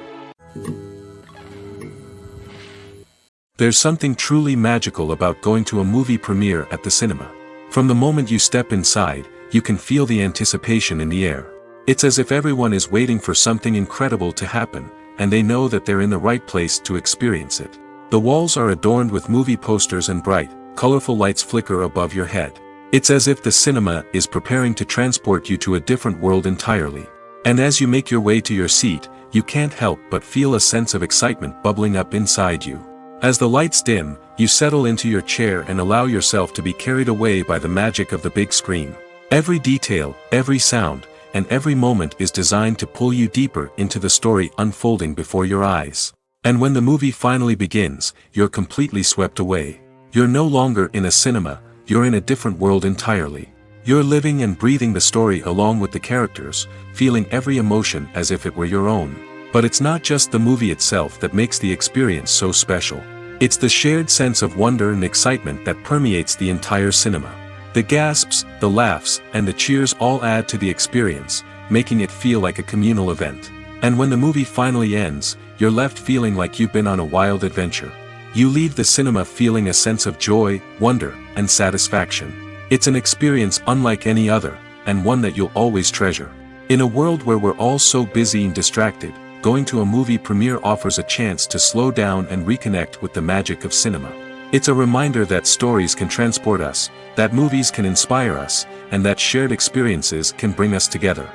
There's something truly magical about going to a movie premiere at the cinema. From the moment you step inside, you can feel the anticipation in the air. It's as if everyone is waiting for something incredible to happen, and they know that they're in the right place to experience it. The walls are adorned with movie posters and bright, colorful lights flicker above your head. It's as if the cinema is preparing to transport you to a different world entirely. And as you make your way to your seat, you can't help but feel a sense of excitement bubbling up inside you. As the lights dim, you settle into your chair and allow yourself to be carried away by the magic of the big screen. Every detail, every sound, and every moment is designed to pull you deeper into the story unfolding before your eyes. And when the movie finally begins, you're completely swept away. You're no longer in a cinema, you're in a different world entirely. You're living and breathing the story along with the characters, feeling every emotion as if it were your own. But it's not just the movie itself that makes the experience so special. It's the shared sense of wonder and excitement that permeates the entire cinema. The gasps, the laughs, and the cheers all add to the experience, making it feel like a communal event. And when the movie finally ends, you're left feeling like you've been on a wild adventure. You leave the cinema feeling a sense of joy, wonder, and satisfaction. It's an experience unlike any other, and one that you'll always treasure. In a world where we're all so busy and distracted, going to a movie premiere offers a chance to slow down and reconnect with the magic of cinema. It's a reminder that stories can transport us, that movies can inspire us, and that shared experiences can bring us together.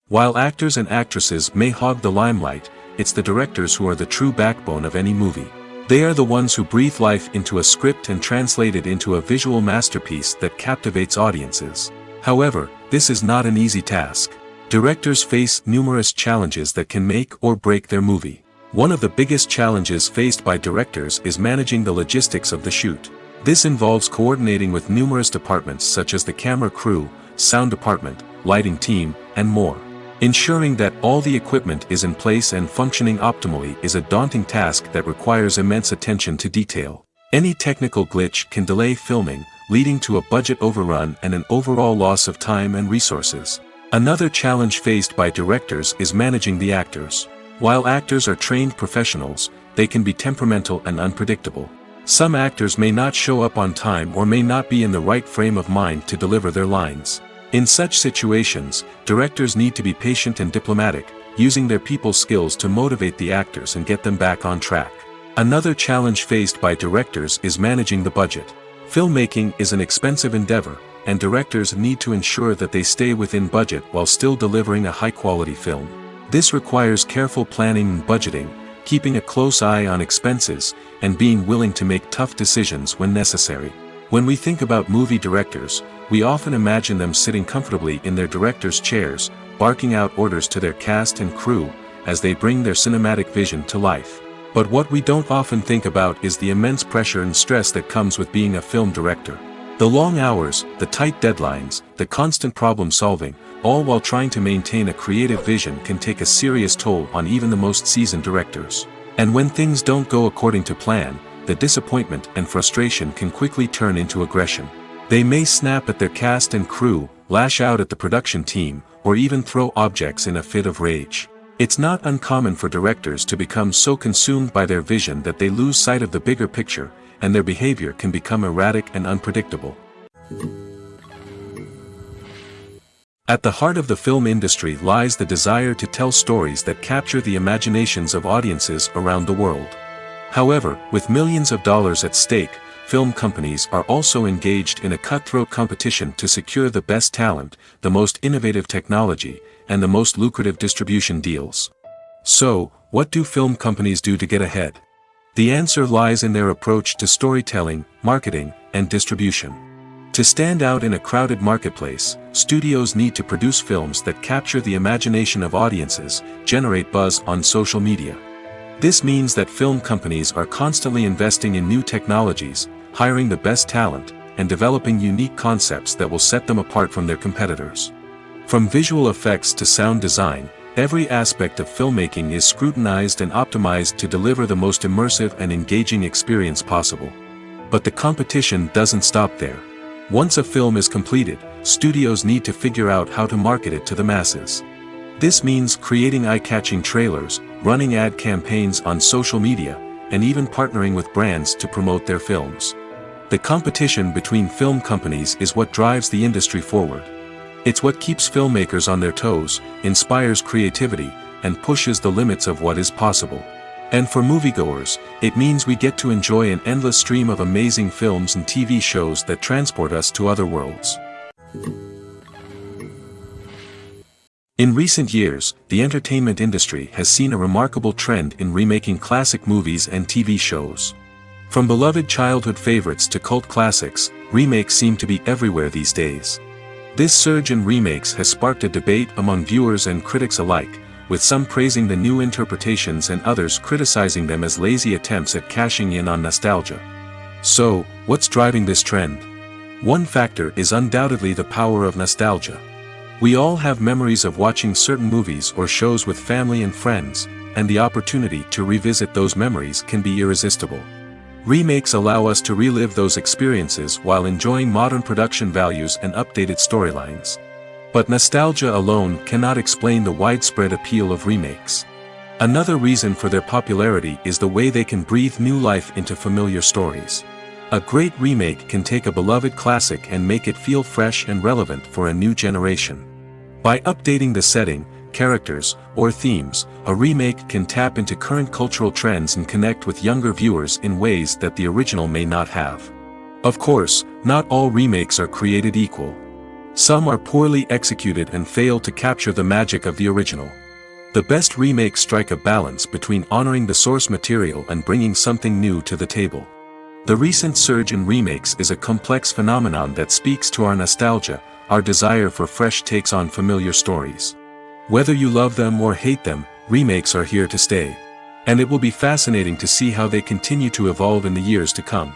While actors and actresses may hog the limelight, it's the directors who are the true backbone of any movie. They are the ones who breathe life into a script and translate it into a visual masterpiece that captivates audiences. However, this is not an easy task. Directors face numerous challenges that can make or break their movie. One of the biggest challenges faced by directors is managing the logistics of the shoot. This involves coordinating with numerous departments such as the camera crew, sound department, lighting team, and more. Ensuring that all the equipment is in place and functioning optimally is a daunting task that requires immense attention to detail. Any technical glitch can delay filming, leading to a budget overrun and an overall loss of time and resources. Another challenge faced by directors is managing the actors. While actors are trained professionals, they can be temperamental and unpredictable. Some actors may not show up on time or may not be in the right frame of mind to deliver their lines. In such situations, directors need to be patient and diplomatic, using their people skills to motivate the actors and get them back on track. Another challenge faced by directors is managing the budget. Filmmaking is an expensive endeavor, and directors need to ensure that they stay within budget while still delivering a high-quality film. This requires careful planning and budgeting, keeping a close eye on expenses, and being willing to make tough decisions when necessary. When we think about movie directors, we often imagine them sitting comfortably in their director's chairs, barking out orders to their cast and crew, as they bring their cinematic vision to life. But what we don't often think about is the immense pressure and stress that comes with being a film director. The long hours, the tight deadlines, the constant problem solving, all while trying to maintain a creative vision can take a serious toll on even the most seasoned directors. And when things don't go according to plan, the disappointment and frustration can quickly turn into aggression. They may snap at their cast and crew, lash out at the production team, or even throw objects in a fit of rage. It's not uncommon for directors to become so consumed by their vision that they lose sight of the bigger picture, and their behavior can become erratic and unpredictable. At the heart of the film industry lies the desire to tell stories that capture the imaginations of audiences around the world. However, with millions of dollars at stake, film companies are also engaged in a cutthroat competition to secure the best talent, the most innovative technology, and the most lucrative distribution deals. So, what do film companies do to get ahead? The answer lies in their approach to storytelling, marketing, and distribution. To stand out in a crowded marketplace, studios need to produce films that capture the imagination of audiences, generate buzz on social media. This means that film companies are constantly investing in new technologies, hiring the best talent, and developing unique concepts that will set them apart from their competitors. From visual effects to sound design, every aspect of filmmaking is scrutinized and optimized to deliver the most immersive and engaging experience possible. But the competition doesn't stop there. Once a film is completed, studios need to figure out how to market it to the masses. This means creating eye-catching trailers, running ad campaigns on social media, and even partnering with brands to promote their films. The competition between film companies is what drives the industry forward. It's what keeps filmmakers on their toes, inspires creativity, and pushes the limits of what is possible. And for moviegoers, it means we get to enjoy an endless stream of amazing films and TV shows that transport us to other worlds. In recent years, the entertainment industry has seen a remarkable trend in remaking classic movies and TV shows. From beloved childhood favorites to cult classics, remakes seem to be everywhere these days. This surge in remakes has sparked a debate among viewers and critics alike, with some praising the new interpretations and others criticizing them as lazy attempts at cashing in on nostalgia. So, what's driving this trend? One factor is undoubtedly the power of nostalgia. We all have memories of watching certain movies or shows with family and friends, and the opportunity to revisit those memories can be irresistible. Remakes allow us to relive those experiences while enjoying modern production values and updated storylines. But nostalgia alone cannot explain the widespread appeal of remakes. Another reason for their popularity is the way they can breathe new life into familiar stories. A great remake can take a beloved classic and make it feel fresh and relevant for a new generation. By updating the setting, characters, or themes, a remake can tap into current cultural trends and connect with younger viewers in ways that the original may not have. Of course, not all remakes are created equal. Some are poorly executed and fail to capture the magic of the original. The best remakes strike a balance between honoring the source material and bringing something new to the table. The recent surge in remakes is a complex phenomenon that speaks to our nostalgia, our desire for fresh takes on familiar stories. Whether you love them or hate them, remakes are here to stay. And it will be fascinating to see how they continue to evolve in the years to come.